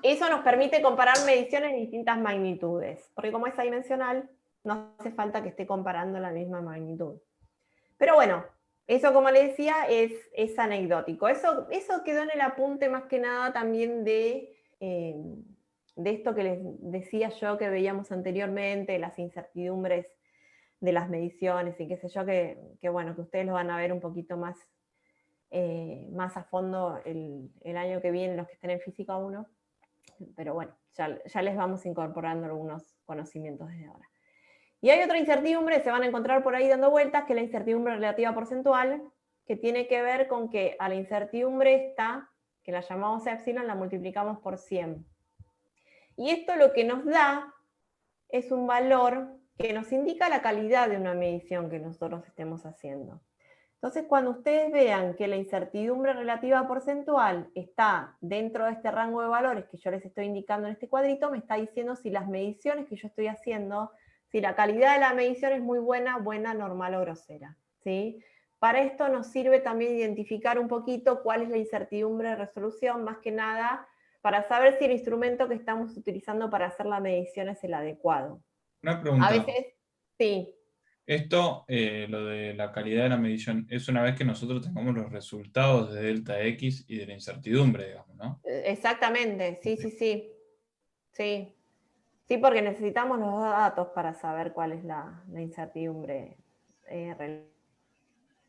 eso nos permite comparar mediciones de distintas magnitudes, porque como es adimensional, no hace falta que esté comparando la misma magnitud. Pero bueno, eso, como les decía, es anecdótico. Eso quedó en el apunte más que nada también de esto que les decía yo que veíamos anteriormente, las incertidumbres de las mediciones y qué sé yo, que bueno, que ustedes lo van a ver un poquito más a fondo el año que viene, los que estén en Física 1. Pero bueno, ya les vamos incorporando algunos conocimientos desde ahora. Y hay otra incertidumbre, se van a encontrar por ahí dando vueltas, que es la incertidumbre relativa porcentual, que tiene que ver con que a la incertidumbre esta, que la llamamos epsilon, la multiplicamos por 100. Y esto lo que nos da es un valor que nos indica la calidad de una medición que nosotros estemos haciendo. Entonces, cuando ustedes vean que la incertidumbre relativa porcentual está dentro de este rango de valores que yo les estoy indicando en este cuadrito, me está diciendo si las mediciones que yo estoy haciendo, si la calidad de la medición es muy buena, normal o grosera, ¿sí? Para esto nos sirve también identificar un poquito cuál es la incertidumbre de resolución, más que nada para saber si el instrumento que estamos utilizando para hacer la medición es el adecuado. Una pregunta. A veces, sí. Esto, lo de la calidad de la medición, es una vez que nosotros tengamos los resultados de delta X y de la incertidumbre, digamos, ¿no? Exactamente, sí. Sí, porque necesitamos los datos para saber cuál es la incertidumbre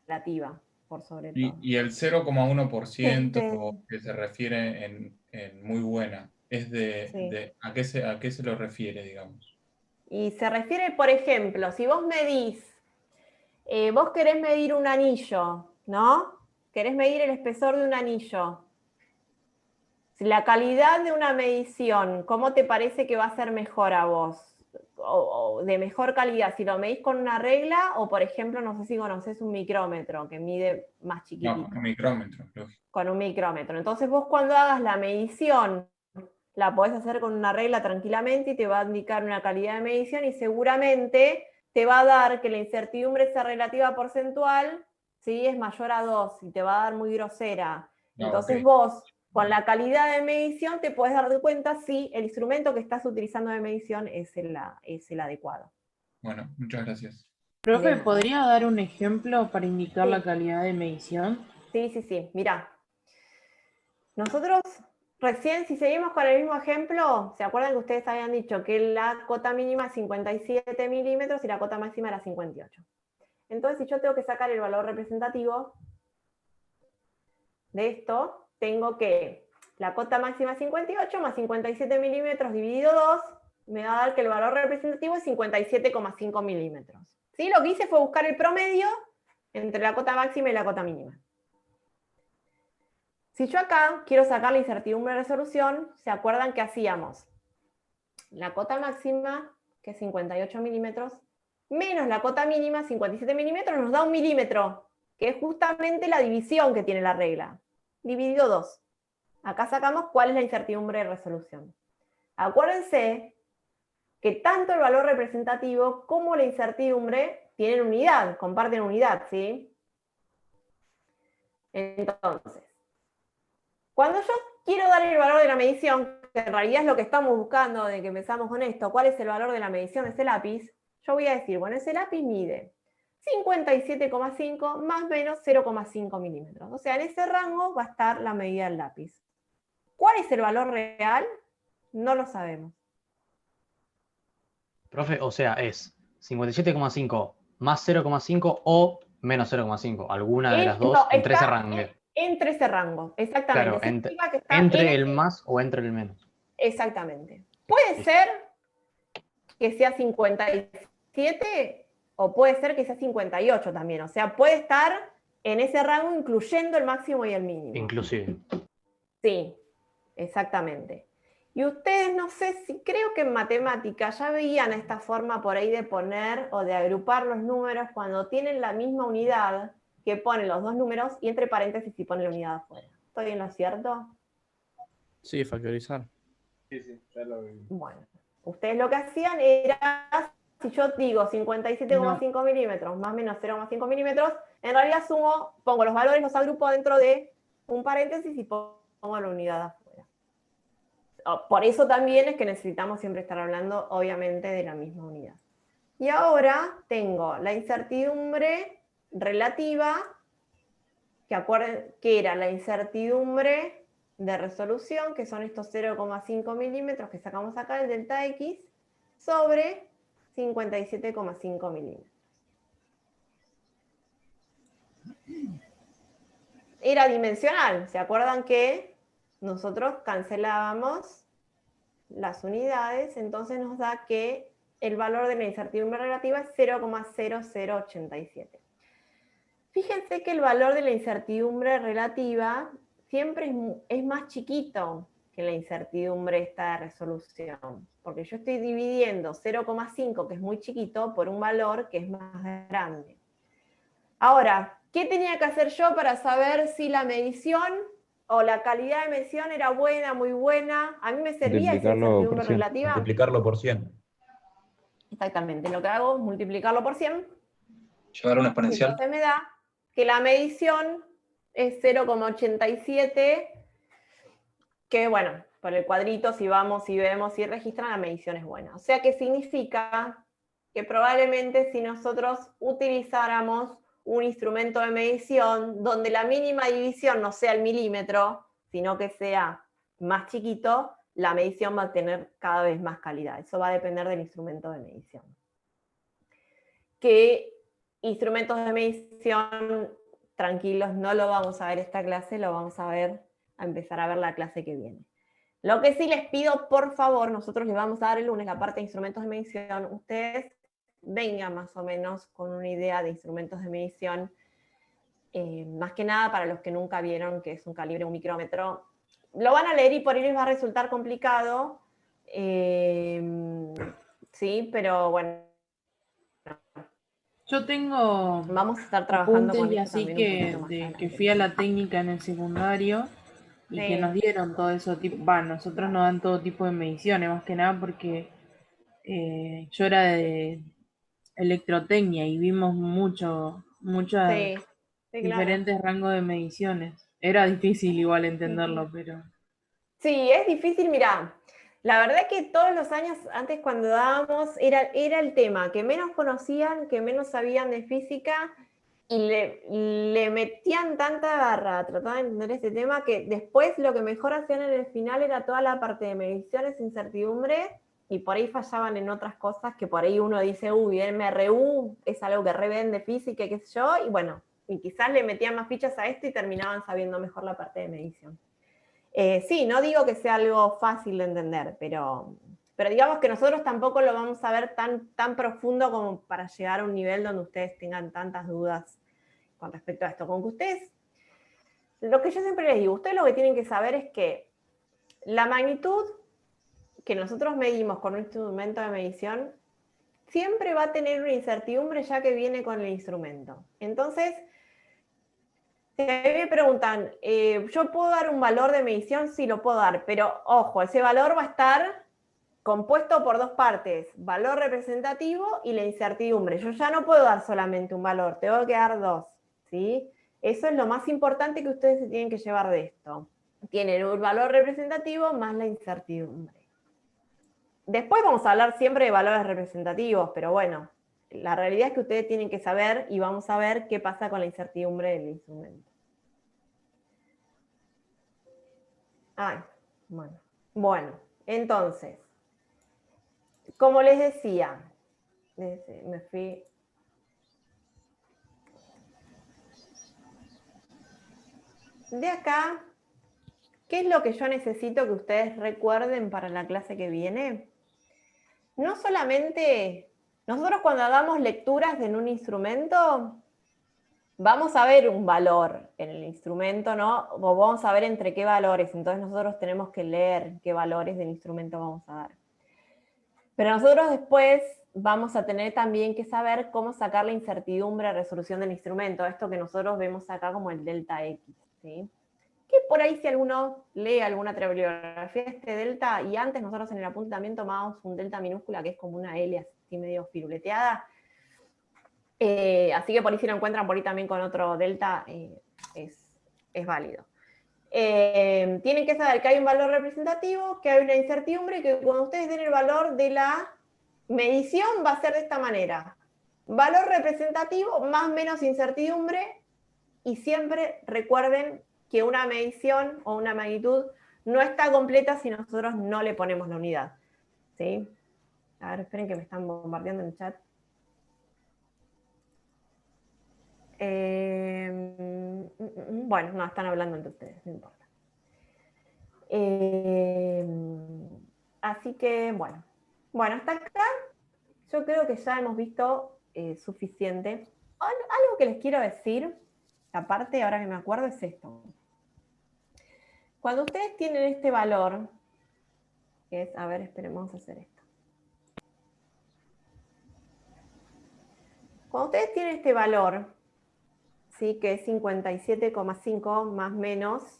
relativa, por sobre todo. Y el 0,1% que se refiere en muy buena, es ¿a qué se lo refiere, digamos? Y se refiere, por ejemplo, si vos medís, vos querés medir un anillo, ¿no? Querés medir el espesor de un anillo. La calidad de una medición, ¿cómo te parece que va a ser mejor a vos? O de mejor calidad, si lo medís con una regla, o por ejemplo, no sé si conocés un micrómetro, que mide más chiquitito. No, con un micrómetro, lógico. Con un micrómetro. Entonces vos cuando hagas la medición, la podés hacer con una regla tranquilamente y te va a indicar una calidad de medición y seguramente te va a dar que la incertidumbre esa relativa porcentual, ¿sí? Es mayor a 2 y te va a dar muy grosera. Entonces vos, con la calidad de medición, te puedes dar cuenta si el instrumento que estás utilizando de medición es el adecuado. Bueno, muchas gracias. Profe, Bien. ¿podría dar un ejemplo para indicar la calidad de medición? Sí. Mirá. Nosotros recién, si seguimos con el mismo ejemplo, ¿se acuerdan que ustedes habían dicho que la cota mínima es 57 milímetros y la cota máxima era 58? Entonces, si yo tengo que sacar el valor representativo de esto, tengo que la cota máxima es 58 más 57 milímetros dividido 2, me va a dar que el valor representativo es 57,5 milímetros. ¿Sí? Lo que hice fue buscar el promedio entre la cota máxima y la cota mínima. Si yo acá quiero sacar la incertidumbre de resolución, ¿se acuerdan que hacíamos? La cota máxima, que es 58 milímetros, menos la cota mínima, 57 milímetros, nos da 1 milímetro, que es justamente la división que tiene la regla. Dividido 2. Acá sacamos cuál es la incertidumbre de resolución. Acuérdense que tanto el valor representativo como la incertidumbre tienen unidad, comparten unidad, ¿sí? Entonces, cuando yo quiero dar el valor de la medición, que en realidad es lo que estamos buscando desde que empezamos con esto, cuál es el valor de la medición de ese lápiz, yo voy a decir, bueno, ese lápiz mide 57,5 más o menos 0,5 milímetros. O sea, en ese rango va a estar la medida del lápiz. ¿Cuál es el valor real? No lo sabemos. Profe, o sea, es 57,5 más 0,5 o menos 0,5. Alguna de las dos No, entre ese está rango. Entre ese rango, exactamente. Claro, Significa que está entre en el más o entre el menos. Exactamente. Puede ser que sea 57 o puede ser que sea 58 también. O sea, puede estar en ese rango incluyendo el máximo y el mínimo. Inclusive. Sí, exactamente. Y ustedes, no sé si creo que en matemática ya veían esta forma por ahí de poner o de agrupar los números cuando tienen la misma unidad, que ponen los dos números y entre paréntesis y ponen la unidad afuera. ¿Estoy en lo cierto? Sí, factorizar. Sí, ya lo vi. Bueno, ustedes lo que hacían era, si yo digo 57,5 milímetros más o menos 0,5 milímetros, en realidad sumo, pongo los valores, los agrupo dentro de un paréntesis y pongo la unidad afuera. Por eso también es que necesitamos siempre estar hablando, obviamente, de la misma unidad. Y ahora tengo la incertidumbre relativa, que acuerden que era la incertidumbre de resolución, que son estos 0,5 milímetros que sacamos acá, el delta X, sobre 57,5 milímetros. Era dimensional, ¿se acuerdan que nosotros cancelábamos las unidades? Entonces nos da que el valor de la incertidumbre relativa es 0,0087. Fíjense que el valor de la incertidumbre relativa siempre es más chiquito que la incertidumbre esta de resolución, porque yo estoy dividiendo 0,5, que es muy chiquito, por un valor que es más grande. Ahora, ¿qué tenía que hacer yo para saber si la medición o la calidad de medición era buena, muy buena? A mí me servía esa incertidumbre relativa. Multiplicarlo por 100. Exactamente, lo que hago es multiplicarlo por 100. Llevar una exponencial. Entonces me da que la medición es 0,87, que bueno, por el cuadrito, si vamos y vemos y registran, la medición es buena. O sea que significa que probablemente si nosotros utilizáramos un instrumento de medición donde la mínima división no sea el milímetro, sino que sea más chiquito, la medición va a tener cada vez más calidad. Eso va a depender del instrumento de medición. ¿Qué instrumentos de medición? Tranquilos, no lo vamos a ver esta clase, lo vamos a empezar a ver la clase que viene. Lo que sí les pido, por favor, nosotros les vamos a dar el lunes la parte de instrumentos de medición. Ustedes vengan más o menos con una idea de instrumentos de medición, más que nada para los que nunca vieron que es un calibre, un micrómetro. Lo van a leer y por ahí les va a resultar complicado, sí, pero bueno. Yo tengo vamos a estar trabajando con y esto así que fui a la técnica en el secundario y que nos dieron todo eso tipo, nosotros nos dan todo tipo de mediciones, más que nada porque yo era electrotecnia y vimos muchos Sí, sí, claro. diferentes rangos de mediciones. Era difícil igual entenderlo, pero... Sí, es difícil, mirá. La verdad que todos los años antes cuando dábamos era el tema que menos conocían, que menos sabían de física y le metían tanta garra, trataban de entender este tema que después lo que mejor hacían en el final era toda la parte de mediciones, incertidumbre y por ahí fallaban en otras cosas que por ahí uno dice, uy, el MRU es algo que revende física, qué sé yo, y bueno, y quizás le metían más fichas a esto y terminaban sabiendo mejor la parte de medición. Sí, no digo que sea algo fácil de entender, pero digamos que nosotros tampoco lo vamos a ver tan profundo como para llegar a un nivel donde ustedes tengan tantas dudas con respecto a esto. Con que ustedes, lo que yo siempre les digo, ustedes lo que tienen que saber es que la magnitud que nosotros medimos con un instrumento de medición siempre va a tener una incertidumbre ya que viene con el instrumento. Entonces, si a mí me preguntan, ¿yo puedo dar un valor de medición? Sí, lo puedo dar, pero ojo, ese valor va a estar compuesto por dos partes, valor representativo y la incertidumbre. Yo ya no puedo dar solamente un valor, tengo que dar dos, ¿sí? Eso es lo más importante que ustedes se tienen que llevar de esto. Tienen un valor representativo más la incertidumbre. Después vamos a hablar siempre de valores representativos, pero bueno, la realidad es que ustedes tienen que saber y vamos a ver qué pasa con la incertidumbre del instrumento. Ay, bueno, entonces, como les decía, me fui. De acá, ¿qué es lo que yo necesito que ustedes recuerden para la clase que viene? No solamente, nosotros cuando hagamos lecturas en un instrumento, vamos a ver un valor en el instrumento, ¿no? O vamos a ver entre qué valores, entonces nosotros tenemos que leer qué valores del instrumento vamos a dar. Pero nosotros después vamos a tener también que saber cómo sacar la incertidumbre a resolución del instrumento, esto que nosotros vemos acá como el delta X, ¿sí? Que por ahí si alguno lee alguna bibliografía de este delta, y antes nosotros en el apunte también tomábamos un delta minúscula que es como una L así medio firuleteada, así que por ahí si lo encuentran por ahí también con otro delta, es válido. Tienen que saber que hay un valor representativo, que hay una incertidumbre, y que cuando ustedes den el valor de la medición va a ser de esta manera. Valor representativo más menos incertidumbre, y siempre recuerden que una medición o una magnitud no está completa si nosotros no le ponemos la unidad. ¿Sí? A ver, esperen que me están bombardeando en el chat. Bueno, no, están hablando entre ustedes, no importa. Así que, bueno, hasta acá yo creo que ya hemos visto suficiente. Algo que les quiero decir, aparte, ahora que me acuerdo, es esto. Cuando ustedes tienen este valor, que es, a ver, esperemos a hacer esto. Cuando ustedes tienen este valor, ¿sí? Que es 57,5 más menos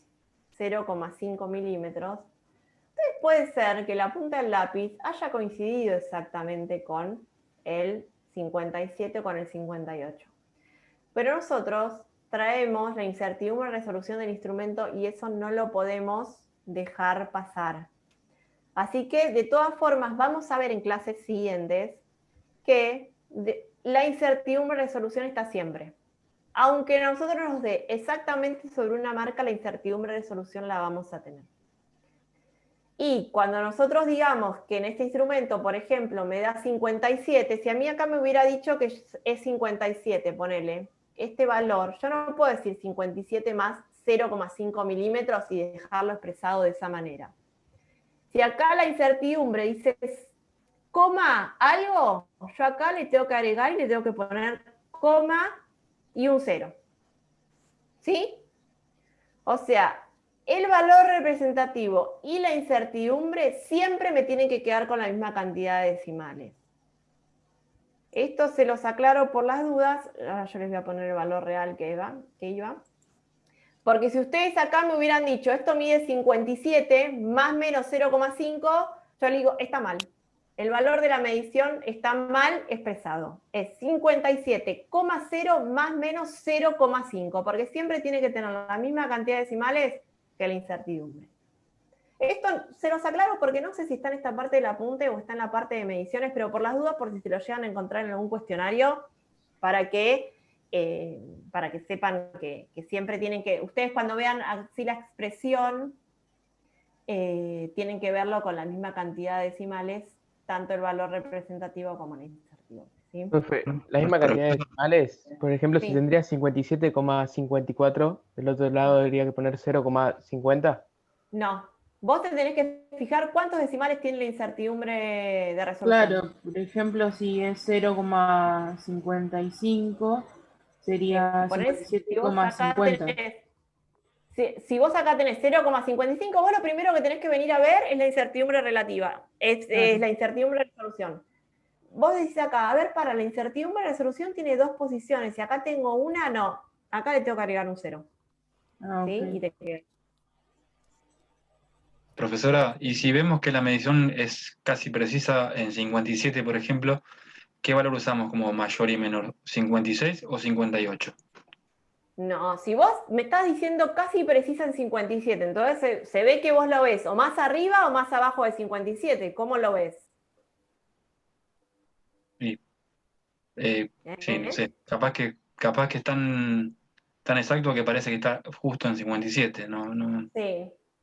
0,5 milímetros, entonces puede ser que la punta del lápiz haya coincidido exactamente con el 57 o con el 58. Pero nosotros traemos la incertidumbre de resolución del instrumento y eso no lo podemos dejar pasar. Así que, de todas formas, vamos a ver en clases siguientes que la incertidumbre de resolución está siempre. Aunque nosotros nos dé exactamente sobre una marca, la incertidumbre de resolución la vamos a tener. Y cuando nosotros digamos que en este instrumento, por ejemplo, me da 57, si a mí acá me hubiera dicho que es 57, ponele, este valor, yo no puedo decir 57 más 0,5 milímetros y dejarlo expresado de esa manera. Si acá la incertidumbre dice coma algo, yo acá le tengo que agregar y le tengo que poner coma y un 0. ¿Sí? O sea, el valor representativo y la incertidumbre siempre me tienen que quedar con la misma cantidad de decimales. Esto se los aclaro por las dudas. Ahora yo les voy a poner el valor real que iba. Porque si ustedes acá me hubieran dicho, esto mide 57 más menos 0,5, yo le digo, está mal. el valor de la medición está mal expresado. Es 57,0 más menos 0,5, porque siempre tiene que tener la misma cantidad de decimales que la incertidumbre. Esto se los aclaro porque no sé si está en esta parte del apunte o está en la parte de mediciones, pero por las dudas, por si se lo llegan a encontrar en algún cuestionario, para que sepan que siempre tienen que, ustedes cuando vean así la expresión, tienen que verlo con la misma cantidad de decimales, tanto el valor representativo como la incertidumbre. ¿Sí? Profe, la misma cantidad de decimales, por ejemplo, Sí. si tendría 57,54, del otro lado debería que poner 0,50. No, vos te tenés que fijar cuántos decimales tiene la incertidumbre de resolución. Claro, por ejemplo, si es 0,55, sería Ponés, si vos acá 57,50. tenés, si vos acá tenés 0,55, vos lo primero que tenés que venir a ver es la incertidumbre relativa, es la incertidumbre de resolución. Vos decís acá, a ver, para la incertidumbre de resolución tiene dos posiciones, y acá tengo una, no, acá le tengo que agregar un 0. ¿Sí? Ok. Y te queda. Profesora, y si vemos que la medición es casi precisa en 57, por ejemplo, ¿qué valor usamos como mayor y menor? ¿56 o 58? No, si vos me estás diciendo casi precisa en 57, entonces se ve que vos lo ves o más arriba o más abajo de 57. ¿Cómo lo ves? Sí, no sé, capaz que es tan exacto que parece que está justo en 57, no.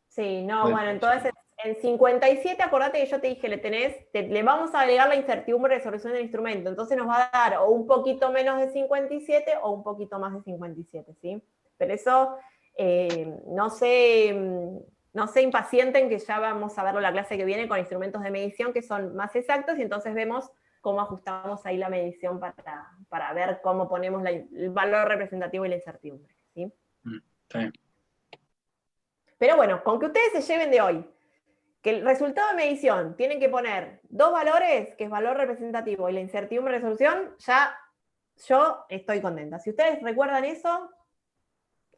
Sí, no, Bueno, bueno, entonces en 57, acordate que yo te dije, le vamos a agregar la incertidumbre de resolución del instrumento, entonces nos va a dar o un poquito menos de 57 o un poquito más de 57, ¿sí? Pero eso, no se impacienten, que ya vamos a verlo la clase que viene con instrumentos de medición que son más exactos, y entonces vemos cómo ajustamos ahí la medición para ver cómo ponemos el valor representativo y la incertidumbre, ¿sí? Está bien. Pero bueno, con que ustedes se lleven de hoy que el resultado de medición tienen que poner dos valores, que es valor representativo y la incertidumbre de resolución, ya yo estoy contenta. Si ustedes recuerdan eso,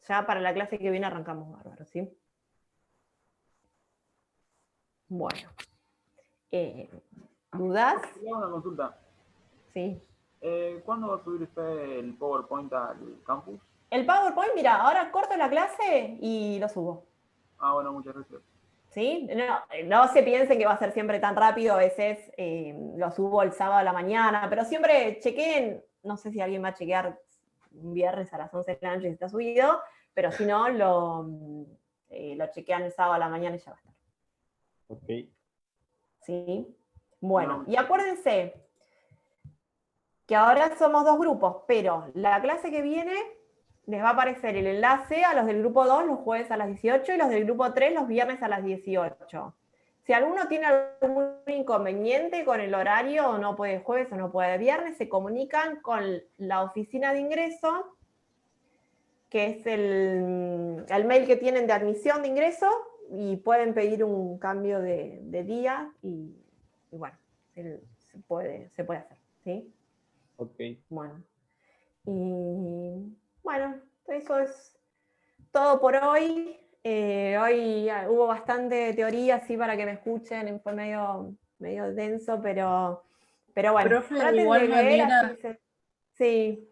ya para la clase que viene arrancamos bárbaro, ¿sí? Bueno. ¿Dudas? Una consulta. Sí. ¿Cuándo va a subir usted el PowerPoint al campus? El PowerPoint, mira, ahora corto la clase y lo subo. Ah, bueno, muchas gracias. ¿Sí? No se piensen que va a ser siempre tan rápido, a veces lo subo el sábado a la mañana, pero siempre chequen, no sé si alguien va a chequear un viernes a las 11 de la noche si está subido, pero si no, lo chequean el sábado a la mañana y ya va a estar. Ok. ¿Sí? Bueno, y acuérdense que ahora somos dos grupos, pero la clase que viene les va a aparecer el enlace a los del grupo 2 los jueves a las 18 y los del grupo 3 los viernes a las 18. Si alguno tiene algún inconveniente con el horario, o no puede jueves o no puede viernes, se comunican con la oficina de ingreso, que es el mail que tienen de admisión de ingreso, y pueden pedir un cambio de día y bueno, se puede hacer, ¿sí? Ok. Bueno. Y bueno, eso es todo por hoy. Hoy hubo bastante teoría, así para que me escuchen, fue medio denso, pero bueno, Profe, de traten igual de leer manera, así. Sí.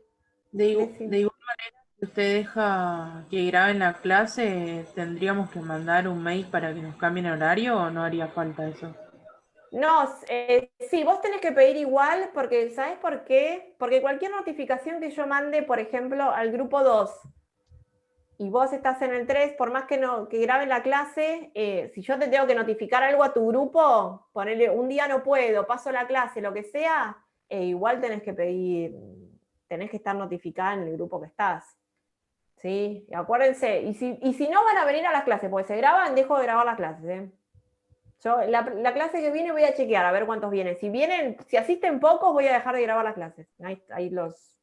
de igual manera, si usted deja que graben la clase, ¿tendríamos que mandar un mail para que nos cambien horario o no haría falta eso? No, sí, vos tenés que pedir igual, porque ¿sabés por qué? Porque cualquier notificación que yo mande, por ejemplo, al grupo 2, y vos estás en el 3, por más que graben la clase, si yo te tengo que notificar algo a tu grupo, ponerle un día no puedo, paso la clase, lo que sea, igual tenés que pedir, tenés que estar notificada en el grupo que estás. ¿Sí? Y acuérdense, y si no van a venir a las clases, porque se graban, dejo de grabar las clases, ¿eh? Yo, la clase que viene voy a chequear a ver cuántos vienen. Si asisten pocos, voy a dejar de grabar las clases. Ahí los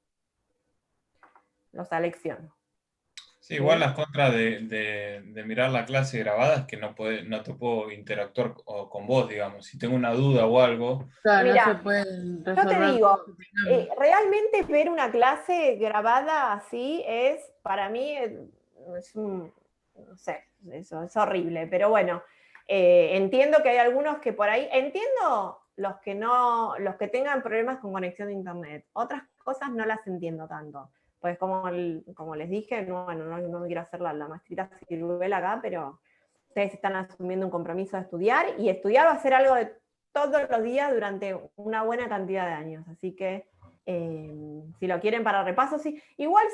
alecciono. Sí, igual las contras de mirar la clase grabada es que no te puedo interactuar con vos, digamos. Si tengo una duda o algo. Claro, Mira, no se pueden yo te resolver digo, todo lo que tengamos. realmente ver una clase grabada así para mí, no sé, eso es horrible, pero bueno, entiendo que hay algunos que por ahí, entiendo los que tengan problemas con conexión de internet. Otras cosas no las entiendo tanto. Pues como les dije, no me quiero hacer la maestrita ciruela acá, pero ustedes están asumiendo un compromiso de estudiar, y estudiar va a ser algo de todos los días durante una buena cantidad de años. Así que si lo quieren para repaso, sí. Igual,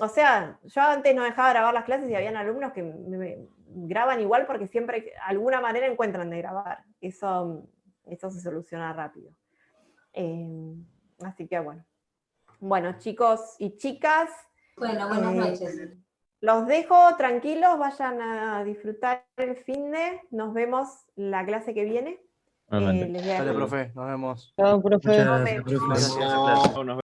o sea, yo antes no dejaba grabar las clases y habían alumnos que me graban igual porque siempre alguna manera encuentran de grabar. Eso se soluciona rápido. Así que bueno. Bueno, chicos y chicas. Bueno, buenas noches. Los dejo tranquilos, vayan a disfrutar el finde. Nos vemos la clase que viene. Dale, profe, nos vemos. Chao, profe. Muchas gracias, profe. Gracias.